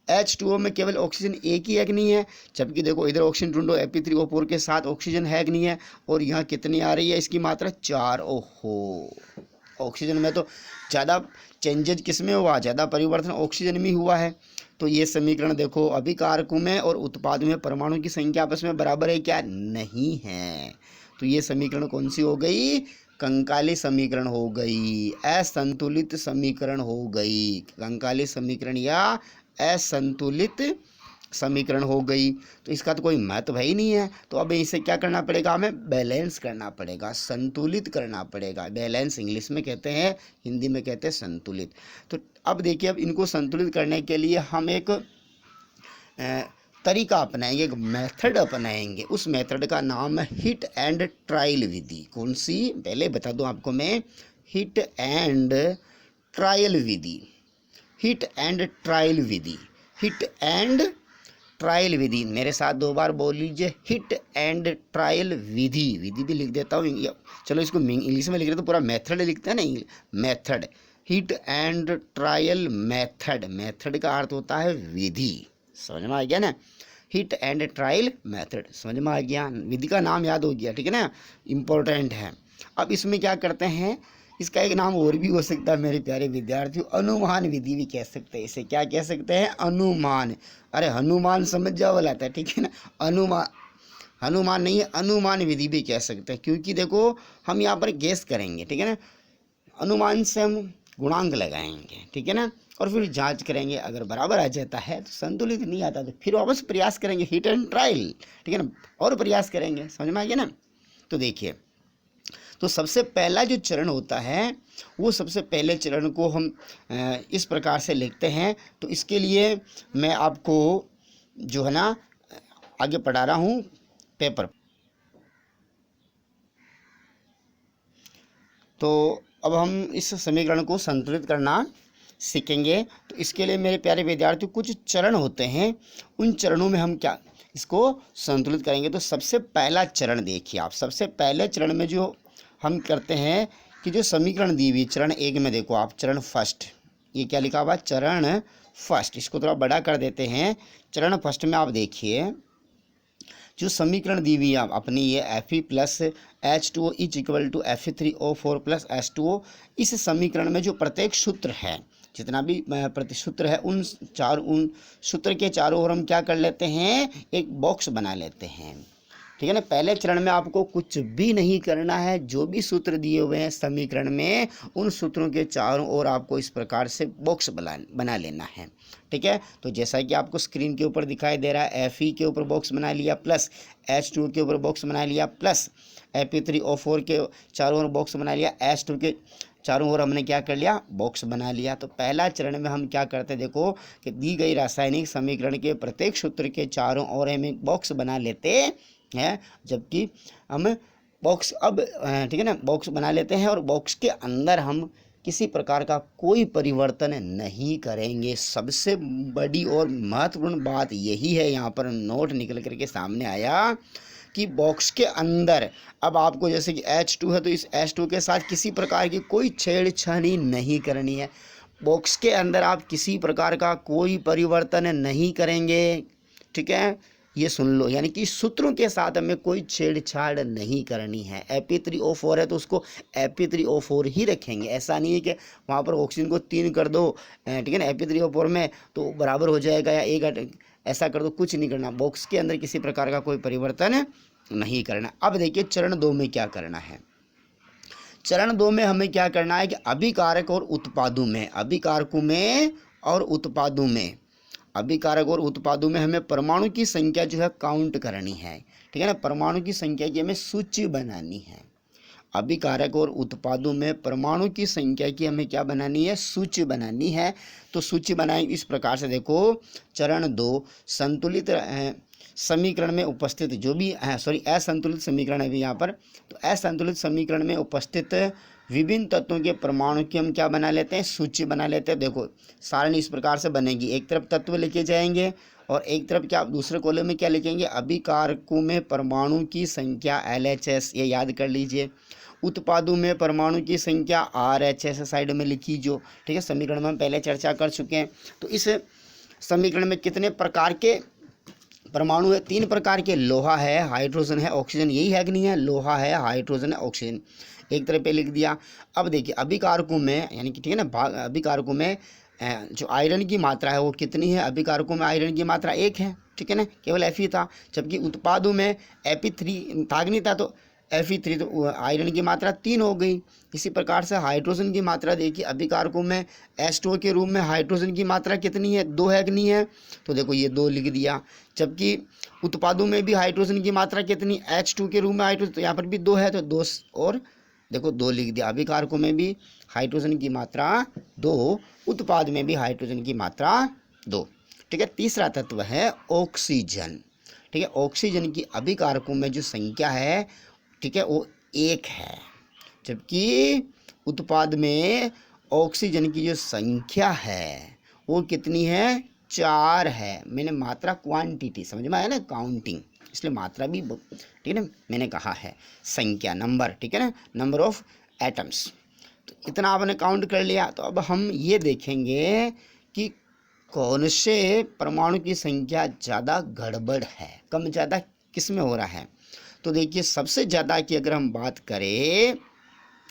H2O में केवल ऑक्सीजन एक ही है कि नहीं है, जबकि देखो इधर ऑक्सीजन ढूंढो Fe3O4 के साथ ऑक्सीजन है कि नहीं है, और यहाँ कितनी आ रही है इसकी मात्रा? 4। ओहो, ऑक्सीजन में तो ज़्यादा चेंजेज किस में हुआ? ज़्यादा परिवर्तन ऑक्सीजन में हुआ है। तो ये समीकरण देखो, अभिकारकों में और उत्पाद में परमाणु की संख्या आपस में बराबर है क्या? नहीं है। तो ये समीकरण कौन सी हो गई? कंकाली समीकरण हो गई, असंतुलित समीकरण हो गई। कंकाली समीकरण या असंतुलित समीकरण हो गई। तो इसका तो कोई महत्व ही नहीं है। तो अब इसे क्या करना पड़ेगा? हमें बैलेंस करना पड़ेगा, संतुलित करना पड़ेगा। बैलेंस इंग्लिश में कहते हैं, हिंदी में कहते हैं संतुलित। तो अब देखिए, अब इनको संतुलित करने के लिए हम एक तरीका अपनाएंगे, एक मेथड अपनाएंगे। उस मेथड का नाम है हिट एंड ट्रायल विधि। कौन सी? पहले बता दूं आपको मैं, हिट एंड ट्रायल विधि। हिट एंड ट्रायल विधि, हिट एंड ट्रायल विधि। मेरे साथ 2 बार बोल लीजिए, हिट एंड ट्रायल विधि। विधि भी लिख देता हूँ, चलो इसको इंग्लिश में लिख रहे तो पूरा मेथड लिखते हैं ना, method. Hit and trial method, method का अर्थ होता है विधि। समझ में आ गया ना? हिट एंड ट्रायल मेथड, समझ में आ गया? विधि का नाम याद हो गया, ठीक है ना, इम्पोर्टेंट है। अब इसमें क्या करते हैं, इसका एक नाम और भी हो सकता है मेरे प्यारे विद्यार्थियों, अनुमान विधि भी कह सकते हैं इसे। क्या कह सकते हैं? अनुमान। अरे हनुमान समझ जाओ वाला था, ठीक है ना। अनुमान, हनुमान नहीं है, अनुमान विधि भी कह सकते हैं, क्योंकि देखो हम यहाँ पर गेस करेंगे, ठीक है ना। अनुमान से हम गुणांक लगाएंगे, ठीक है ना, और फिर जांच करेंगे। अगर बराबर आ जाता है तो संतुलित, नहीं आता तो फिर वापस प्रयास करेंगे, हिट एंड ट्रायल, ठीक है ना, और प्रयास करेंगे। समझ में आ गया ना। तो देखिए, तो सबसे पहला जो चरण होता है वो सबसे पहले चरण को हम इस प्रकार से लिखते हैं। तो इसके लिए मैं आपको जो है ना आगे पढ़ा रहा हूँ पेपर। तो अब हम इस समीकरण को संतुलित करना सीखेंगे। तो इसके लिए मेरे प्यारे विद्यार्थियों कुछ चरण होते हैं, उन चरणों में हम क्या इसको संतुलित करेंगे। तो सबसे पहला चरण देखिए आप, सबसे पहले चरण में जो हम करते हैं कि जो समीकरण दी हुई चरण 1 में देखो आप, चरण फर्स्ट, ये क्या लिखा हुआ? चरण फर्स्ट। इसको थोड़ा बड़ा कर देते हैं। चरण फर्स्ट में आप देखिए जो समीकरण दी हुई है अपनी, ये Fe plus H2O is equal to Fe3O4 plus H2O। इस समीकरण में जो प्रत्येक सूत्र है, जितना भी प्रतिसूत्र है, उन सूत्र के चारों ओर हम क्या कर लेते हैं? एक बॉक्स बना लेते हैं, ठीक है ना। पहले चरण में आपको कुछ भी नहीं करना है, जो भी सूत्र दिए हुए हैं समीकरण में, उन सूत्रों के चारों ओर आपको इस प्रकार से बॉक्स बना लेना है, ठीक है। तो जैसा कि आपको स्क्रीन के ऊपर दिखाई दे रहा है, Fe के ऊपर बॉक्स बना लिया, प्लस H2O के ऊपर बॉक्स बना लिया, प्लस Fe3O4 के चारों ओर बॉक्स बना लिया, H2 के चारों ओर हमने क्या कर लिया? बॉक्स बना लिया। तो पहला चरण में हम क्या करते हैं, देखो कि दी गई रासायनिक समीकरण के प्रत्येक सूत्र के चारों ओर हम एक बॉक्स बना लेते हैं, जबकि हम बॉक्स अब ठीक है ना, बॉक्स बना लेते हैं और बॉक्स के अंदर हम किसी प्रकार का कोई परिवर्तन नहीं करेंगे। सबसे बड़ी और महत्वपूर्ण बात यही है, यहाँ पर नोट निकल करके सामने आया कि बॉक्स के अंदर अब आपको जैसे कि H2 है तो इस H2 के साथ किसी प्रकार की कोई छेड़छाड़ी नहीं करनी है। बॉक्स के अंदर आप किसी प्रकार का कोई परिवर्तन नहीं करेंगे, ठीक है, ये सुन लो। यानी कि सूत्रों के साथ हमें कोई छेड़छाड़ नहीं करनी है। Fe3O4 है तो उसको Fe3O4 ही रखेंगे। ऐसा नहीं है कि वहाँ पर ऑक्सीजन को 3 कर दो, ठीक है ना, Fe3O4 में तो बराबर हो जाएगा, या एक ऐसा कर दो, कुछ नहीं करना। बॉक्स के अंदर किसी प्रकार का कोई परिवर्तन नहीं करना। अब देखिए चरण 2 में क्या करना है। चरण 2 में हमें क्या करना है कि अभिकारक और उत्पादों में, अभिकारकों में और उत्पादों में, अभिकारक और उत्पादों में हमें परमाणु की संख्या जो है काउंट करनी है, ठीक है ना। परमाणु की संख्या की हमें सूची बनानी है। अभिकारक और उत्पादों में परमाणु की संख्या की हमें क्या बनानी है? सूची बनानी है। तो सूची बनाएंगे इस प्रकार से, देखो चरण 2 संतुलित समीकरण में उपस्थित जो भी असंतुलित समीकरण है अभी यहाँ पर, तो असंतुलित समीकरण में उपस्थित विभिन्न तत्वों के परमाणु की हम क्या बना लेते हैं? सूची बना लेते हैं। देखो सारणी इस प्रकार से बनेगी, एक तरफ तत्व लिखे जाएंगे और एक तरफ क्या, दूसरे कॉलम में क्या लिखेंगे? अभिकारकों में परमाणु की संख्या LHS, ये याद कर लीजिए। उत्पादों में परमाणु की संख्या RHS साइड में लिखी जो, ठीक है, समीकरण में हम पहले चर्चा कर चुके हैं। तो इस समीकरण में कितने प्रकार के परमाणु है? 3 प्रकार के, लोहा है, हाइड्रोजन है, ऑक्सीजन। यही है कि नहीं है? लोहा है, हाइड्रोजन है, ऑक्सीजन, एक तरफ पे लिख दिया। अब देखिए अभिकारकों में, यानी कि ठीक है ना, अभिकारकों में जो आयरन की मात्रा है वो कितनी है? अभिकारकों में आयरन की मात्रा 1 है, ठीक है ना, केवल Fe था। जबकि उत्पादों में Fe3 था नहीं था, तो Fe3, तो आयरन की मात्रा 3 हो गई। इसी प्रकार से हाइड्रोजन की मात्रा देखिए, अभिकारकों में H2O के रूप में हाइड्रोजन की मात्रा कितनी है? 2 है कि नहीं है? तो देखो ये 2 लिख दिया। जबकि उत्पादों में भी हाइड्रोजन की मात्रा कितनी? H2 के रूप में हाइड्रोजन, तो यहाँ पर भी 2 है, तो 2 और देखो 2 लिख दिया। अभिकारकों में भी हाइड्रोजन की मात्रा 2, उत्पाद में भी हाइड्रोजन की मात्रा 2, ठीक है। तीसरा तत्व है ऑक्सीजन, ठीक है। ऑक्सीजन की अभिकारकों में जो संख्या है, ठीक है, वो 1 है। जबकि उत्पाद में ऑक्सीजन की जो संख्या है वो कितनी है? 4 है। मैंने मात्रा क्वांटिटी समझ में आया ना, काउंटिंग, इसलिए मात्रा भी, ठीक है ना, मैंने कहा है संख्या, नंबर, ठीक है ना, नंबर ऑफ एटम्स। तो इतना आपने काउंट कर लिया। तो अब हम ये देखेंगे कि कौन से परमाणु की संख्या ज़्यादा गड़बड़ है, कम ज़्यादा किस में हो रहा है। तो देखिए सबसे ज़्यादा की अगर हम बात करें,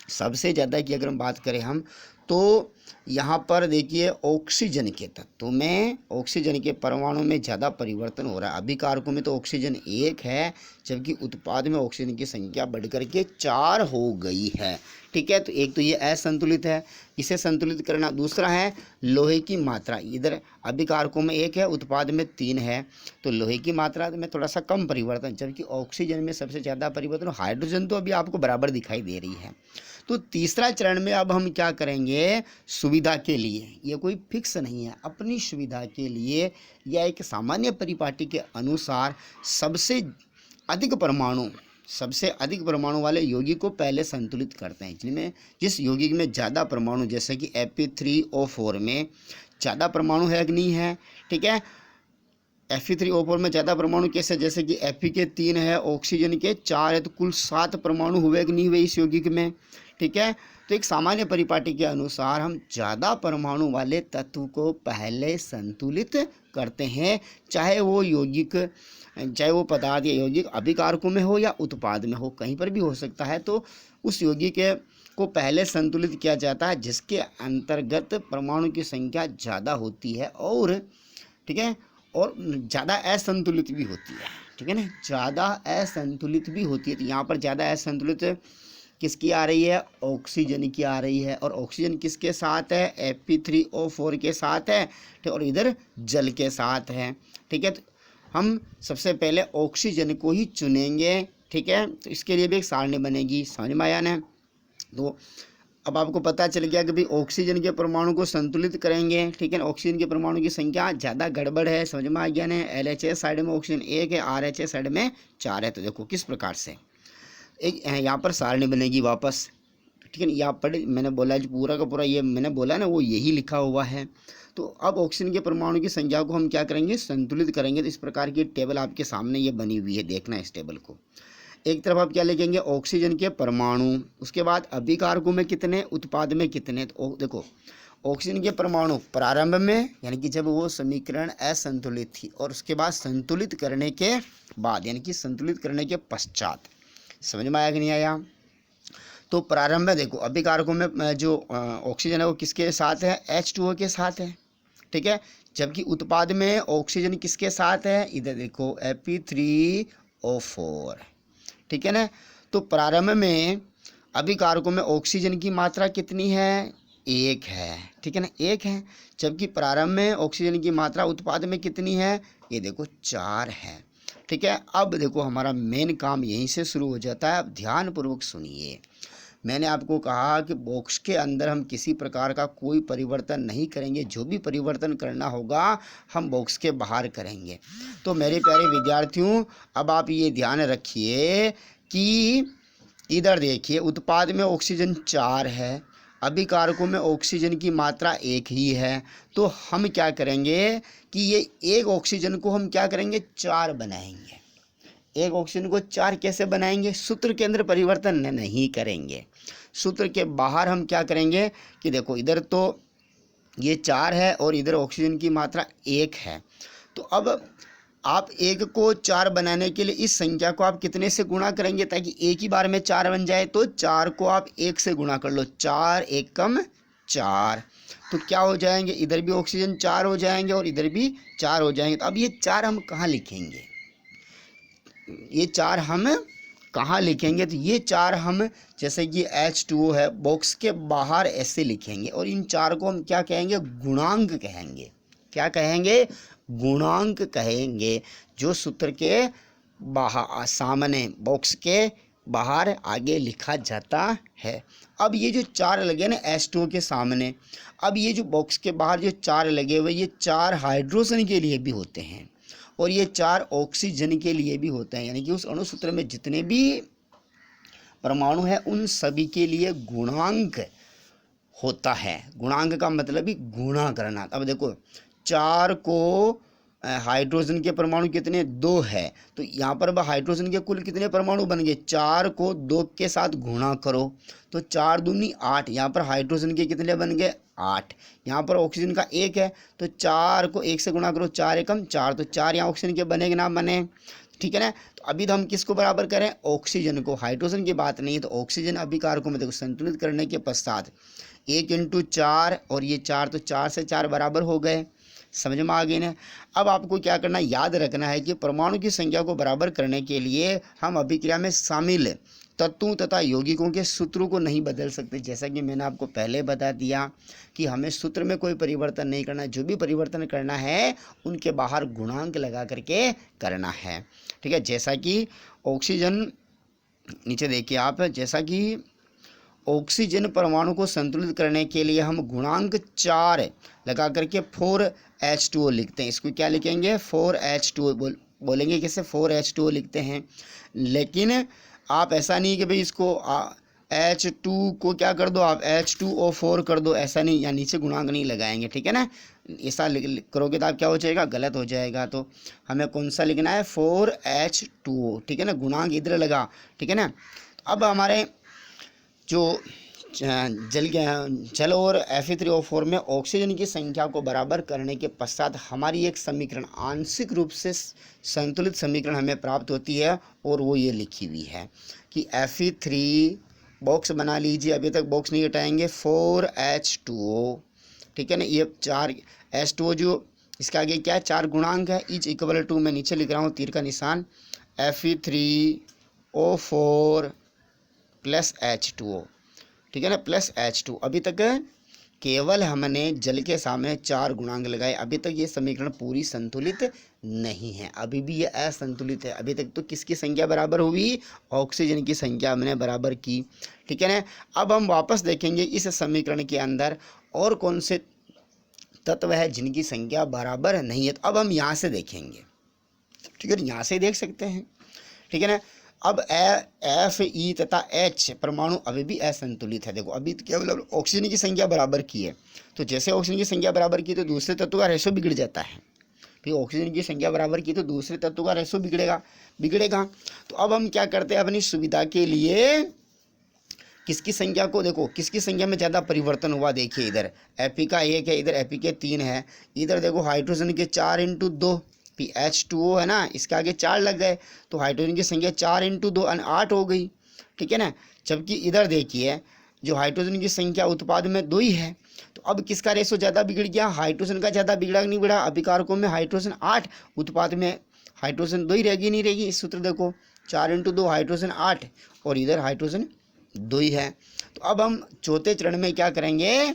सबसे ज़्यादा की अगर हम बात करें हम, तो यहाँ पर देखिए ऑक्सीजन के तत्व में, ऑक्सीजन के परमाणु में ज़्यादा परिवर्तन हो रहा है। अभिकारकों में तो ऑक्सीजन 1 है, जबकि उत्पाद में ऑक्सीजन की संख्या बढ़कर के 4 हो गई है। ठीक है, तो एक तो ये असंतुलित है, इसे संतुलित करना। दूसरा है लोहे की मात्रा, इधर अभिकारकों में 1 है, उत्पाद में 3 है, तो लोहे की मात्रा में थोड़ा सा कम परिवर्तन, जबकि ऑक्सीजन में सबसे ज़्यादा परिवर्तन। हाइड्रोजन तो अभी आपको बराबर दिखाई दे रही है। तो तीसरा चरण में अब हम क्या करेंगे, सुविधा के लिए, ये कोई फिक्स नहीं है, अपनी सुविधा के लिए या एक सामान्य परिपाटी के अनुसार सबसे अधिक परमाणु वाले यौगिक को पहले संतुलित करते हैं, जिनमें जिस यौगिक में ज़्यादा परमाणु, जैसे कि Fe3O4 में ज़्यादा परमाणु है कि नहीं है। ठीक है, Fe3O4 में ज़्यादा परमाणु कैसे, जैसे कि Fe के 3 है, ऑक्सीजन के 4 है, तो कुल 7 परमाणु हुए कि नहीं हुए इस यौगिक में। ठीक है, तो एक सामान्य परिपाटी के अनुसार हम ज़्यादा परमाणु वाले तत्व को पहले संतुलित करते हैं, चाहे वो पदार्थ या यौगिक अभिकारकों में हो या उत्पाद में हो, कहीं पर भी हो सकता है। तो उस यौगिक को पहले संतुलित किया जाता है जिसके अंतर्गत परमाणु की संख्या ज़्यादा होती है, और ठीक है, और ज़्यादा असंतुलित भी होती है। ठीक है ना, ज़्यादा असंतुलित भी होती है। तो यहाँ पर ज़्यादा असंतुलित किसकी आ रही है, ऑक्सीजन की आ रही है, और ऑक्सीजन किसके साथ है, Fe3O4 के साथ है, ठीक, और इधर जल के साथ है। ठीक है, तो हम सबसे पहले ऑक्सीजन को ही चुनेंगे। ठीक है, तो इसके लिए भी एक सारणी बनेगी, समझ में आया ना। तो अब आपको पता चल गया कि भाई ऑक्सीजन के परमाणु को संतुलित करेंगे। ठीक है, ऑक्सीजन के परमाणु की संख्या ज़्यादा गड़बड़ है, समझ में आ गया ना। LHA साइड में ऑक्सीजन 1 है, RHA साइड में 4 है। तो देखो किस प्रकार से एक यहाँ पर सारणी बनेगी वापस। ठीक है, यहाँ पर मैंने बोला जो पूरा का पूरा ये मैंने बोला ना, वो यही लिखा हुआ है। तो अब ऑक्सीजन के परमाणु की संख्या को हम क्या करेंगे, संतुलित करेंगे। तो इस प्रकार की टेबल आपके सामने ये बनी हुई है, देखना इस टेबल को। एक तरफ आप क्या लिखेंगे, ऑक्सीजन के परमाणु, उसके बाद अभिकारकों में कितने, उत्पाद में कितने। तो देखो ऑक्सीजन के परमाणु प्रारंभ में, यानी कि जब वो समीकरण असंतुलित थी, और उसके बाद संतुलित करने के बाद, यानी कि संतुलित करने के पश्चात। समझ में आया कि नहीं आया। तो प्रारंभ में देखो अभिकारकों में जो ऑक्सीजन है वो किसके साथ है, H2O के साथ है। ठीक है, जबकि उत्पाद में ऑक्सीजन किसके साथ है, इधर देखो Fe3O4। ठीक है ना, तो प्रारंभ में अभिकारकों में ऑक्सीजन की मात्रा कितनी है, 1 है। ठीक है ना, 1 है, जबकि प्रारंभ में ऑक्सीजन की मात्रा उत्पाद में कितनी है, ये देखो 4 है। ठीक है, अब देखो हमारा मेन काम यहीं से शुरू हो जाता है। अब ध्यानपूर्वक सुनिए, मैंने आपको कहा कि बॉक्स के अंदर हम किसी प्रकार का कोई परिवर्तन नहीं करेंगे, जो भी परिवर्तन करना होगा हम बॉक्स के बाहर करेंगे। तो मेरे प्यारे विद्यार्थियों, अब आप ये ध्यान रखिए कि इधर देखिए उत्पाद में ऑक्सीजन 4 है, अभिकारकों में ऑक्सीजन की मात्रा 1 ही है। तो हम क्या करेंगे कि ये एक ऑक्सीजन को हम क्या करेंगे, 4 बनाएंगे। एक ऑक्सीजन को 4 कैसे बनाएंगे, सूत्र के अंदर परिवर्तन नहीं करेंगे, सूत्र के बाहर हम क्या करेंगे कि देखो इधर तो ये 4 है और इधर ऑक्सीजन की मात्रा 1 है। तो अब आप 1 को 4 बनाने के लिए इस संख्या को आप कितने से गुणा करेंगे, ताकि एक ही बार में 4 बन जाए। तो 4 को आप 1 से गुणा कर लो, 4 एकम 4, तो क्या हो जाएंगे, इधर भी ऑक्सीजन 4 हो जाएंगे और इधर भी 4 हो जाएंगे। तो अब ये 4 हम कहाँ लिखेंगे, ये 4 हम कहाँ लिखेंगे, तो ये 4 हम जैसे कि H2O है बॉक्स के बाहर ऐसे लिखेंगे, और इन 4 को हम क्या कहेंगे, गुणांक कहेंगे। क्या कहेंगे, गुणांक कहेंगे, जो सूत्र के बाहर सामने बॉक्स के बाहर आगे लिखा जाता है। अब ये जो 4 लगे ना H2O के सामने, अब ये जो बॉक्स के बाहर जो 4 लगे हुए, ये 4 हाइड्रोजन के लिए भी होते हैं और ये 4 ऑक्सीजन के लिए भी होते हैं। यानी कि उस अणुसूत्र में जितने भी परमाणु हैं उन सभी के लिए गुणांक होता है। गुणांक का मतलब ही गुणा करना। अब देखो 4 को हाइड्रोजन के परमाणु कितने, 2 है, तो यहाँ पर हाइड्रोजन के कुल कितने परमाणु बन गए, 4 को 2 के साथ गुणा करो तो 4 दूनी 8। यहाँ पर हाइड्रोजन के कितने बन गए, 8। यहाँ पर ऑक्सीजन का 1 है, तो 4 को 1 से गुणा करो, 4 एकम 4, तो 4 यहाँ ऑक्सीजन के बनेंगे ना बने। ठीक है ना। तो अभी तो हम किसको बराबर करें, ऑक्सीजन को, हाइड्रोजन की बात नहीं है। तो ऑक्सीजन अभिकारकों में देखो संतुलित करने के पश्चात 1 × 4 और ये 4, तो 4 से 4 बराबर हो गए, समझ में आ गई ना। अब आपको क्या करना, याद रखना है कि परमाणु की संख्या को बराबर करने के लिए हम अभिक्रिया में शामिल तत्वों तथा यौगिकों के सूत्रों को नहीं बदल सकते। जैसा कि मैंने आपको पहले बता दिया कि हमें सूत्र में कोई परिवर्तन नहीं करना, जो भी परिवर्तन करना है उनके बाहर गुणांक लगा करके करना है, ठीक है। जैसा कि ऑक्सीजन, नीचे देखिए आप, जैसा कि ऑक्सीजन परमाणु को संतुलित करने के लिए हम गुणांक 4 लगा करके 4H2O लिखते हैं। इसको क्या लिखेंगे, 4H2O बोलेंगे, कैसे 4H2O लिखते हैं। लेकिन आप ऐसा नहीं कि भाई इसको H2 को क्या कर दो आप, H2O4 कर दो, ऐसा नहीं, या नीचे गुणांक नहीं लगाएंगे, ठीक है ना। ऐसा करोगे तो आप क्या हो जाएगा, गलत हो जाएगा। तो हमें कौन सा लिखना है, 4H2O, ठीक है ना, गुणांक इधर लगा, ठीक है ना। अब हमारे जो जल और Fe3O4 में ऑक्सीजन की संख्या को बराबर करने के पश्चात हमारी एक समीकरण, आंशिक रूप से संतुलित समीकरण हमें प्राप्त होती है, और वो ये लिखी हुई है कि Fe3 बॉक्स बना लीजिए, अभी तक बॉक्स नहीं हटाएंगे, 4H2O, ठीक है ना। ये 4 H2O जो इसके आगे क्या है, 4 गुणांक है, इज इक्वल टू, मैं नीचे लिख रहा हूँ तीर का निशान, Fe3O4 प्लस H2O, ठीक है ना, प्लस H2। अभी तक केवल हमने जल के सामने 4 गुणांक लगाए, अभी तक ये समीकरण पूरी संतुलित नहीं है, अभी भी ये असंतुलित है। अभी तक तो किसकी संख्या बराबर हुई, ऑक्सीजन की संख्या हमने बराबर की, ठीक है ना। अब हम वापस देखेंगे इस समीकरण के अंदर और कौन से तत्व है जिनकी संख्या बराबर नहीं है। तो अब हम यहाँ से देखेंगे, ठीक है, यहाँ से देख सकते हैं, ठीक है ना। अब Fe तथा H परमाणु अभी भी असंतुलित है। देखो अभी केवल ऑक्सीजन की संख्या बराबर की है, तो जैसे ऑक्सीजन की संख्या बराबर की तो दूसरे तत्व का रेशो बिगड़ जाता है। फिर ऑक्सीजन की संख्या बराबर की तो दूसरे तत्व का रेशो बिगड़ेगा। तो अब हम क्या करते हैं, अपनी सुविधा के लिए किसकी संख्या को, देखो किसकी संख्या में ज़्यादा परिवर्तन हुआ, देखिए इधर Fe का 1 है, इधर Fe के 3 है, इधर देखो हाइड्रोजन के 4 × 2, फिर H2O है ना, इसके आगे 4 लग गए, तो हाइड्रोजन की संख्या 4 × 2 8 हो गई, ठीक है ना। जबकि इधर देखिए जो हाइड्रोजन की संख्या उत्पाद में 2 ही है, तो अब किसका रेशो ज़्यादा बिगड़ गया, हाइड्रोजन का ज़्यादा बिगड़ा नहीं बिगड़ा, अभिकारकों में हाइड्रोजन 8, उत्पाद में हाइड्रोजन 2 ही रहेगी, नहीं रहेगी। इस सूत्र देखो 4 × 2 हाइड्रोजन 8, और इधर हाइड्रोजन 2 ही है। तो अब हम चौथे चरण में क्या करेंगे,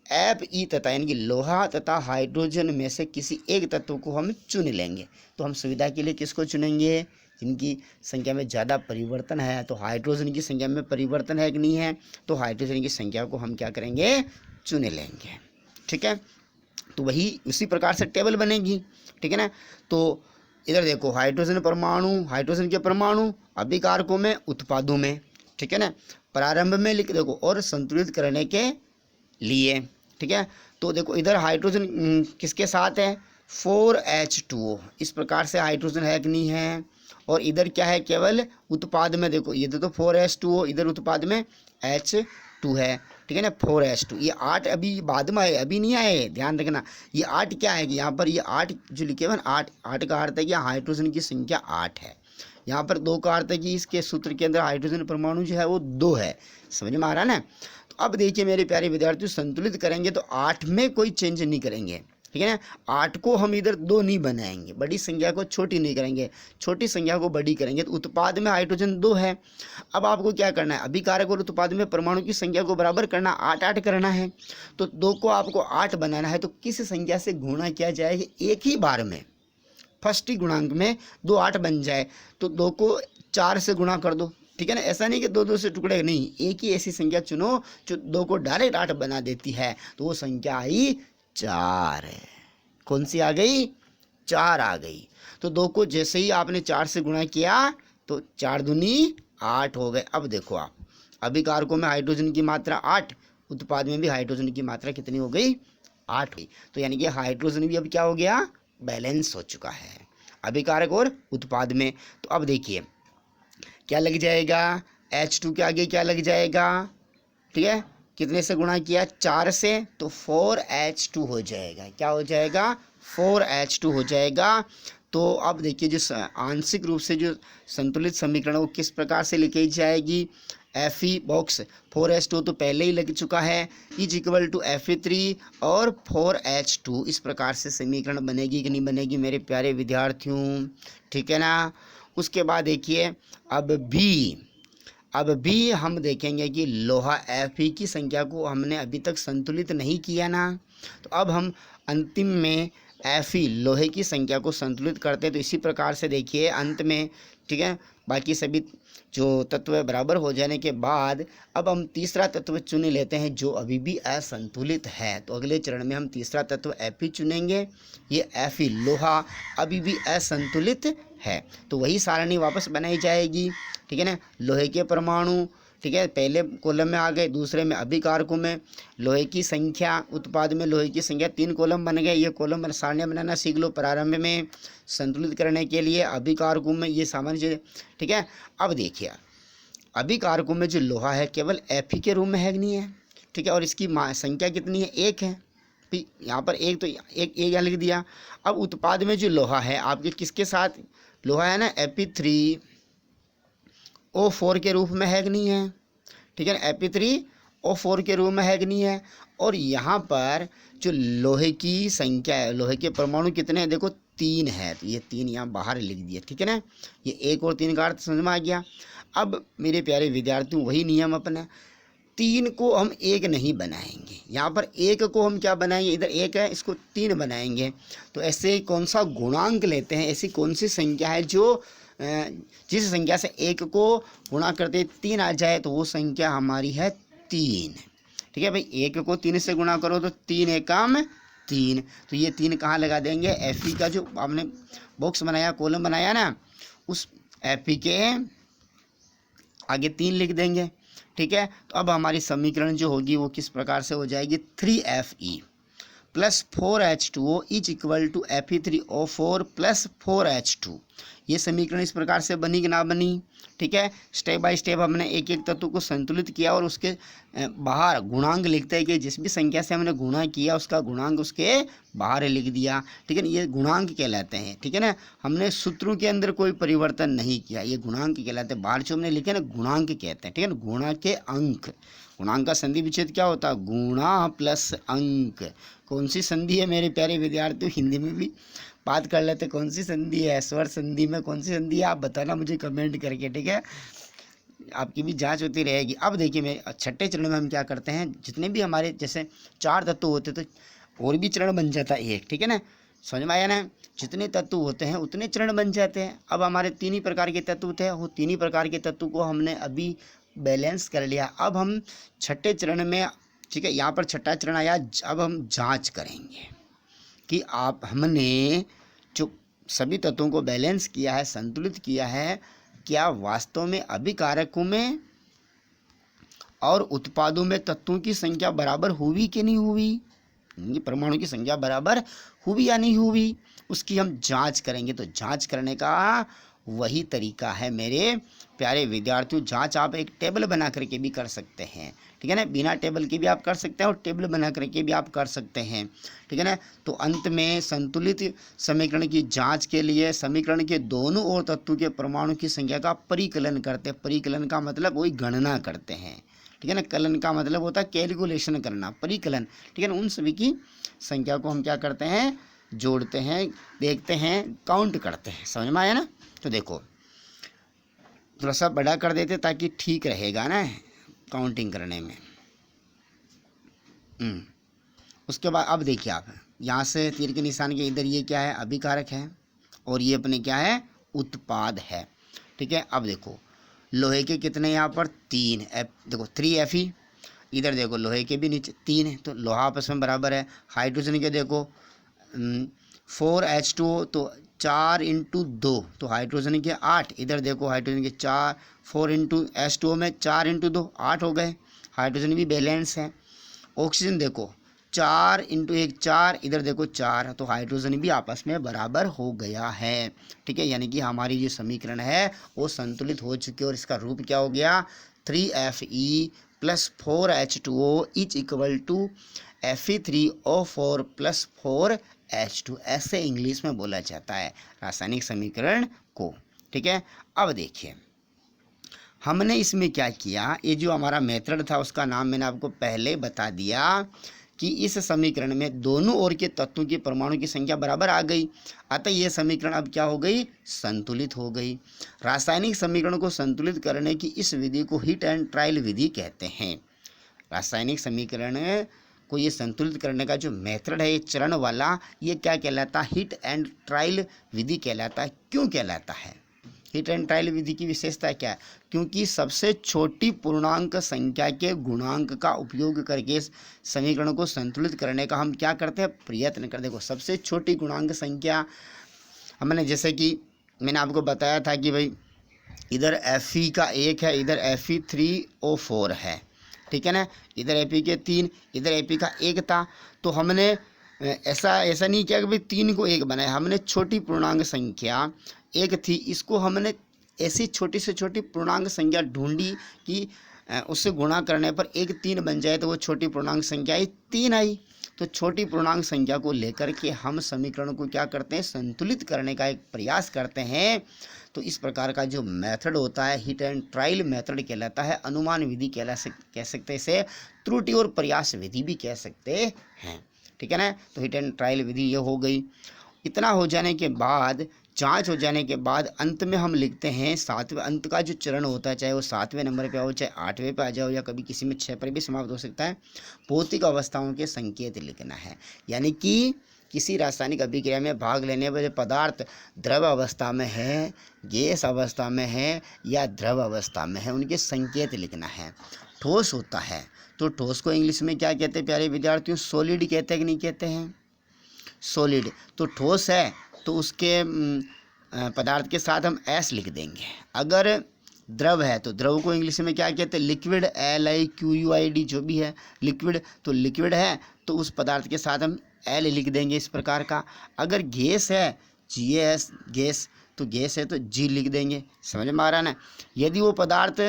Fe तथा यानी कि लोहा तथा हाइड्रोजन में से किसी एक तत्व को हम चुन लेंगे। तो हम सुविधा के लिए किसको चुनेंगे, जिनकी संख्या में ज़्यादा परिवर्तन है। तो हाइड्रोजन की संख्या में परिवर्तन है कि नहीं है, तो हाइड्रोजन की संख्या को हम क्या करेंगे, चुन लेंगे, ठीक है। तो वही उसी प्रकार से टेबल बनेगी, ठीक है ना। तो इधर देखो हाइड्रोजन के परमाणु अभिकारकों में, उत्पादों में, ठीक है ना, प्रारंभ में लिख देखो, और संतुलित करने के लिए, ठीक है। तो देखो इधर हाइड्रोजन किसके साथ है, 4H2O, इस प्रकार से हाइड्रोजन है कि नहीं है। और इधर क्या है, केवल उत्पाद में देखो ये तो 4H2O, इधर उत्पाद में H2 है, ठीक है ना, 4H2। ये 8 अभी बाद में आए, अभी नहीं आए, ध्यान रखना। ये 8 क्या है कि यहाँ पर ये 8 जो लिखे हुए ना, 8 का अर्थ है कि हाइड्रोजन की संख्या 8 है। यहाँ पर 2 का अर्थ है कि इसके सूत्र के अंदर हाइड्रोजन परमाणु जो है वो 2 है, समझ में आ रहा है ना। तो अब देखिए मेरे प्यारे विद्यार्थियों, संतुलित करेंगे तो 8 में कोई चेंज नहीं करेंगे, ठीक है ना। 8 को हम इधर 2 नहीं बनाएंगे, बड़ी संख्या को छोटी नहीं करेंगे, छोटी संख्या को बड़ी करेंगे। तो उत्पाद में हाइड्रोजन 2 है। अब आपको क्या करना है, अभिकारक और उत्पाद में परमाणु की संख्या को बराबर करना, 8 करना है। तो 2 को आपको 8 बनाना है, तो किस संख्या से गुणा किया जाएगा, एक ही बार में फर्स्ट ही गुणांक में 2 8 बन जाए, तो 2 को 4 से गुणा कर दो, ठीक है ना। ऐसा नहीं कि 2 2 से टुकड़े, नहीं, एक ही ऐसी संख्या चुनो जो 2 को डायरेक्ट 8 बना देती है। तो वो संख्या आई 4 है। कौन सी आ गई, 4 आ गई। तो 2 को जैसे ही आपने 4 से गुणा किया तो 4 दूनी 8 हो गए। अब देखो आप, अभिकारकों में हाइड्रोजन की मात्रा 8, उत्पाद में भी हाइड्रोजन की मात्रा कितनी हो गई, 8 हुई। तो यानी कि हाइड्रोजन भी अब क्या हो गया, बैलेंस हो चुका है अभिकारक और उत्पाद में। तो अब देखिए क्या लग जाएगा, H2 के आगे क्या लग जाएगा, ठीक है, कितने से गुणा किया, 4 से, तो 4H2 हो जाएगा। क्या हो जाएगा, 4H2 हो जाएगा। तो अब देखिए जो आंशिक रूप से जो संतुलित समीकरण वो किस प्रकार से लिखी जाएगी। Fe बॉक्स 4H2 तो पहले ही लग चुका है, इज इक्वल टू Fe3 और 4H2, इस प्रकार से समीकरण बनेगी कि नहीं बनेगी मेरे प्यारे विद्यार्थियों, ठीक है ना। उसके बाद देखिए अब भी हम देखेंगे कि लोहा Fe की संख्या को हमने अभी तक संतुलित नहीं किया ना, तो अब हम अंतिम में Fe लोहे की संख्या को संतुलित करते हैं। तो इसी प्रकार से देखिए अंत में, ठीक है, बाकी सभी जो तत्व बराबर हो जाने के बाद अब हम तीसरा तत्व चुन लेते हैं जो अभी भी असंतुलित है। तो अगले चरण में हम तीसरा तत्व Fe चुनेंगे। ये Fe लोहा अभी भी असंतुलित है, तो वही सारणी वापस बनाई जाएगी, ठीक है ना। लोहे के परमाणु, ठीक है, पहले कॉलम में आ गए, दूसरे में अभिकारकों में लोहे की संख्या, उत्पाद में लोहे की संख्या, 3 कॉलम बन गए। ये कॉलम सारणी बनाना सीख लो प्रारंभ में, संतुलित करने के लिए अभिकारकों में ये सामान्य, ठीक है। अब देखिए अभिकारकों में जो लोहा है केवल Fe के रूप में है नहीं है, ठीक है, और इसकी संख्या कितनी है, 1 है। यहाँ पर एक, तो एक यहाँ लिख दिया। अब उत्पाद में जो लोहा है आपके किसके साथ लोहा है ना, Fe3O4 के रूप में है कि नहीं है, ठीक है ना, Fe3O4 के रूप में है कि नहीं है। और यहाँ पर जो लोहे की संख्या है, लोहे के परमाणु कितने हैं, देखो 3 है, तो ये 3 यहाँ बाहर लिख दिए, ठीक है ना। ये 1 और 3 का अर्थ समझ में आ गया। अब मेरे प्यारे विद्यार्थियों वही नियम अपना, 3 को हम 1 नहीं बनाएंगे, यहाँ पर 1 को हम क्या बनाएंगे, इधर 1 है इसको 3 बनाएंगे। तो ऐसे कौन सा गुणांक लेते हैं, ऐसी कौन सी संख्या है जो जिस संख्या से 1 को गुणा करते 3 आ जाए, तो वो संख्या हमारी है 3, ठीक है भाई। 1 को 3 से गुणा करो तो 3 एकम 3, तो ये 3 कहाँ लगा देंगे, Fe का जो आपने बॉक्स बनाया, कॉलम बनाया ना, उस Fe के आगे 3 लिख देंगे, ठीक है। तो अब हमारी समीकरण जो होगी वो किस प्रकार से हो जाएगी, 3Fe plus 4H2O is equal to Fe3O4 plus 4H2। ये समीकरण इस प्रकार से बनी कि ना बनी, ठीक है। स्टेप बाय स्टेप हमने एक एक तत्व को संतुलित किया और उसके बाहर गुणांक लिखते हैं कि जिस भी संख्या से हमने गुणा किया उसका गुणांक उसके बाहर लिख दिया, ठीक है ना। ये गुणांक कहलाते हैं, ठीक है ना। हमने सूत्रों के अंदर कोई परिवर्तन नहीं किया, ये गुणांक कहलाते हैं। बाहर जो हमने लिखे ना गुणांक कहते हैं, ठीक है ना, गुणा के अंक। गुणांक का संधि विच्छेद क्या होता है, गुणा प्लस अंक। कौन सी संधि है मेरे प्यारे विद्यार्थियों, हिंदी में भी बात कर लेते, कौन सी संधि है, स्वर संधि में कौन सी संधि है, आप बताना मुझे कमेंट करके, ठीक है, आपकी भी जांच होती रहेगी। अब देखिए मेरे छठे चरण में हम क्या करते हैं, जितने भी हमारे जैसे 4 तत्व होते तो और भी चरण बन जाता है एक, ठीक है ना, समझ में आया ना। जितने तत्व होते हैं उतने चरण बन जाते हैं। अब हमारे 3 ही प्रकार के तत्व थे, वो 3 ही प्रकार के तत्व को हमने अभी बैलेंस कर लिया। अब हम छठे चरण में, ठीक है, यहाँ पर छठा चरण आया, अब हम जांच करेंगे कि आप हमने जो सभी तत्वों को बैलेंस किया है, संतुलित किया है, क्या वास्तव में अभिकारकों में और उत्पादों में तत्वों की संख्या बराबर हुई कि नहीं हुई, परमाणु की संख्या बराबर हुई या नहीं हुई, उसकी हम जांच करेंगे। तो जांच करने का वही तरीका है मेरे प्यारे विद्यार्थियों। जांच आप एक टेबल बना करके भी कर सकते हैं, ठीक है ना, बिना टेबल के भी आप कर सकते हैं और टेबल बना करके भी आप कर सकते हैं, ठीक है ना। तो अंत में संतुलित समीकरण की जांच के लिए समीकरण के दोनों ओर तत्वों के परमाणु की संख्या का परिकलन करते हैं। परिकलन का मतलब वही गणना करते हैं, ठीक है ना। कलन का मतलब होता है कैलकुलेशन करना, परिकलन, ठीक है ना। उन सभी की संख्या को हम क्या करते हैं, जोड़ते हैं, देखते हैं, काउंट करते हैं, समझ में आया ना। तो देखो थोड़ा सा बड़ा कर देते ताकि ठीक रहेगा ना काउंटिंग करने में। उसके बाद अब देखिए आप यहाँ से तीर के निशान के इधर ये क्या है, अभिकारक है, और ये अपने क्या है, उत्पाद है, ठीक है। अब देखो लोहे के कितने यहाँ पर 3, देखो 3Fe, इधर देखो लोहे के भी नीचे 3 है, तो लोहा आपस में बराबर है। हाइड्रोजन के देखो 4H2O, तो 4 × 2, तो हाइड्रोजन के 8, इधर देखो हाइड्रोजन के 4 × H2O में 4 × 2 8 हो गए, हाइड्रोजन भी बैलेंस है। ऑक्सीजन देखो 4 × 1 4, इधर देखो 4, तो हाइड्रोजन भी आपस में बराबर हो गया है, ठीक है। यानी कि हमारी जो समीकरण है वो संतुलित हो चुकी है और इसका रूप क्या हो गया, 3Fe plus 4H2O is equal to Fe3O4 plus 4 H2, ऐसे इंग्लिश में बोला जाता है रासायनिक समीकरण को। ठीक है, अब देखिए हमने इसमें क्या किया, ये जो हमारा मेथड था उसका नाम मैंने आपको पहले बता दिया कि इस समीकरण में दोनों ओर के तत्वों की परमाणु की संख्या बराबर आ गई, अतः ये समीकरण अब क्या हो गई, संतुलित हो गई। रासायनिक समीकरण को संतुलित करने की इस विधि को हिट एंड ट्रायल विधि कहते हैं। रासायनिक समीकरण को ये संतुलित करने का जो मेथड है, ये चरण वाला, ये क्या कहलाता है, हिट एंड ट्रायल विधि कहलाता है। क्यों कहलाता है? हिट एंड ट्रायल विधि की विशेषता क्या है? क्योंकि सबसे छोटी पूर्णांक संख्या के गुणांक का उपयोग करके इस समीकरण को संतुलित करने का हम क्या करते हैं, प्रयत्न करते हैं। देखो सबसे छोटी गुणांक संख्या हमने, जैसे कि मैंने आपको बताया था कि भाई इधर Fe का 1 है, इधर Fe3O4 है, ठीक है ना, इधर Fe के 3, इधर Fe का 1 था। तो हमने ऐसा नहीं किया कि भाई 3 को 1 बनाया, हमने छोटी पूर्णांक संख्या 1 थी, इसको हमने ऐसी छोटी से छोटी पूर्णांक संख्या ढूंढी कि उससे गुणा करने पर 1 3 बन जाए, तो वो छोटी पूर्णांक संख्या आई 3 आई। तो छोटी पूर्णांक संख्या को लेकर के हम समीकरण को क्या करते हैं, संतुलित करने का एक प्रयास करते हैं। तो इस प्रकार का जो मेथड होता है हिट एंड ट्रायल मेथड कहलाता है। अनुमान विधि कह सकते हैं इसे, त्रुटि और प्रयास विधि भी कह सकते हैं। ठीक है ना, तो हिट एंड ट्रायल विधि ये हो गई। इतना हो जाने के बाद, जांच हो जाने के बाद अंत में हम लिखते हैं 7वें, अंत का जो चरण होता है, चाहे वो 7वें नंबर पे हो, चाहे 8वें पे आ जाओ, या कभी किसी में 6 पर भी समाप्त हो सकता है, भौतिक अवस्थाओं के संकेत लिखना है। यानी कि किसी रासायनिक अभिक्रिया में भाग लेने पर पदार्थ द्रव अवस्था में है, गैस अवस्था में है या द्रव अवस्था में है, उनके संकेत लिखना है। ठोस होता है तो ठोस को इंग्लिश में क्या कहते हैं प्यारे विद्यार्थियों, सॉलिड कहते हैं कि नहीं कहते हैं, सॉलिड। तो ठोस है तो उसके पदार्थ के साथ हम एस लिख देंगे। अगर द्रव है तो द्रव को इंग्लिश में क्या कहते हैं, लिक्विड, LIQUID जो भी है लिक्विड। तो लिक्विड है तो उस पदार्थ के साथ हम एल लिख देंगे इस प्रकार का। अगर गैस है, GAS गैस, तो गैस है तो G लिख देंगे। समझ में आ रहा है ना। यदि वो पदार्थ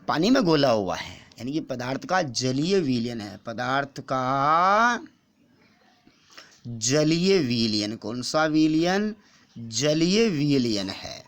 पानी में घोला हुआ है, यानी कि पदार्थ का जलीय विलयन है, पदार्थ का जलीय विलयन, कौन सा विलयन, जलीय विलयन है,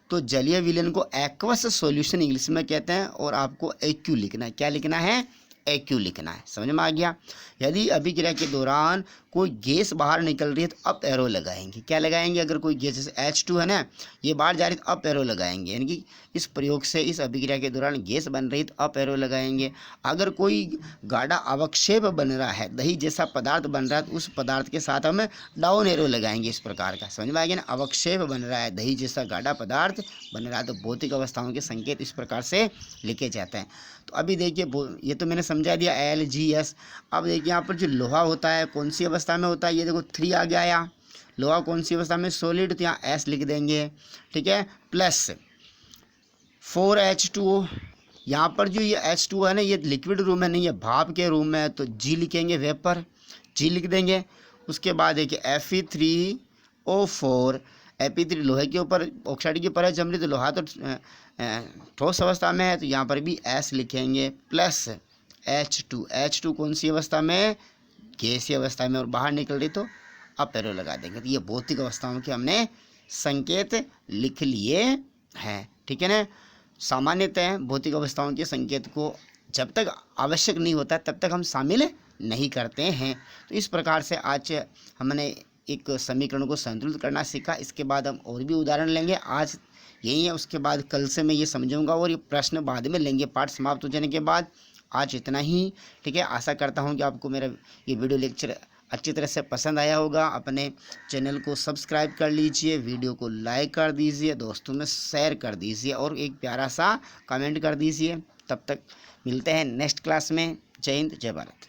तो जलीय विलयन को एक्वस सॉल्यूशन इंग्लिश में कहते हैं। और आपको AQ लिखना है, क्या लिखना है, AQ लिखना है। समझ में आ गया। यदि अभिक्रिया के दौरान कोई गैस बाहर निकल रही है तो अप एरो लगाएंगे। क्या लगाएंगे, अगर कोई गैस जैसे H2 है ना, ये बाहर जा रही है तो अप एरो लगाएंगे, यानी कि इस प्रयोग से इस अभिक्रिया के दौरान गैस बन रही है तो अप एरो लगाएंगे। अगर कोई गाढ़ा अवक्षेप बन रहा है, दही जैसा पदार्थ बन रहा है, तो उस पदार्थ के साथ हम डाउन एरो लगाएंगे इस प्रकार का। समझ में आ गया ना। अवक्षेप बन रहा है, दही जैसा गाढ़ा पदार्थ बन रहा है, तो भौतिक अवस्थाओं के संकेत इस प्रकार से लिखे जाते हैं। तो अभी देखिए ये तो मैंने समझा दिया LGS। अब देखिए यहाँ पर जो लोहा होता है कौन सी अवस्था में होता है, ये देखो 3 आ गया यहाँ, लोहा कौन सी अवस्था में, सॉलिड, तो यहाँ S लिख देंगे, ठीक है, प्लस 4H2O। यहाँ पर जो ये H2 है ना, ये लिक्विड रूम में नहीं है, भाप के रूम में है, तो G लिखेंगे, वेपर, G लिख देंगे। उसके बाद देखिए Fe3O4, Fe3 लोहे के ऊपर ऑक्साइड की परत जम रही, तो लोहा तो ठोस अवस्था में है, तो यहाँ पर भी S लिखेंगे, प्लस H2 कौन सी अवस्था में, गैसीय अवस्था में, और बाहर निकल रही तो अप एरो लगा देंगे। तो ये भौतिक अवस्थाओं के हमने संकेत लिख लिए हैं। ठीक है ना। सामान्यतः भौतिक अवस्थाओं के संकेत को जब तक आवश्यक नहीं होता तब तक हम शामिल नहीं करते हैं। तो इस प्रकार से आज हमने एक समीकरण को संतुलित करना सीखा। इसके बाद हम और भी उदाहरण लेंगे। आज यही है, उसके बाद कल से मैं ये समझाऊंगा और ये प्रश्न बाद में लेंगे पाठ समाप्त हो जाने के बाद। आज इतना ही, ठीक है। आशा करता हूँ कि आपको मेरा ये वीडियो लेक्चर अच्छी तरह से पसंद आया होगा। अपने चैनल को सब्सक्राइब कर लीजिए, वीडियो को लाइक कर दीजिए, दोस्तों में शेयर कर दीजिए और एक प्यारा सा कमेंट कर दीजिए। तब तक मिलते हैं नेक्स्ट क्लास में। जय हिंद, जय भारत।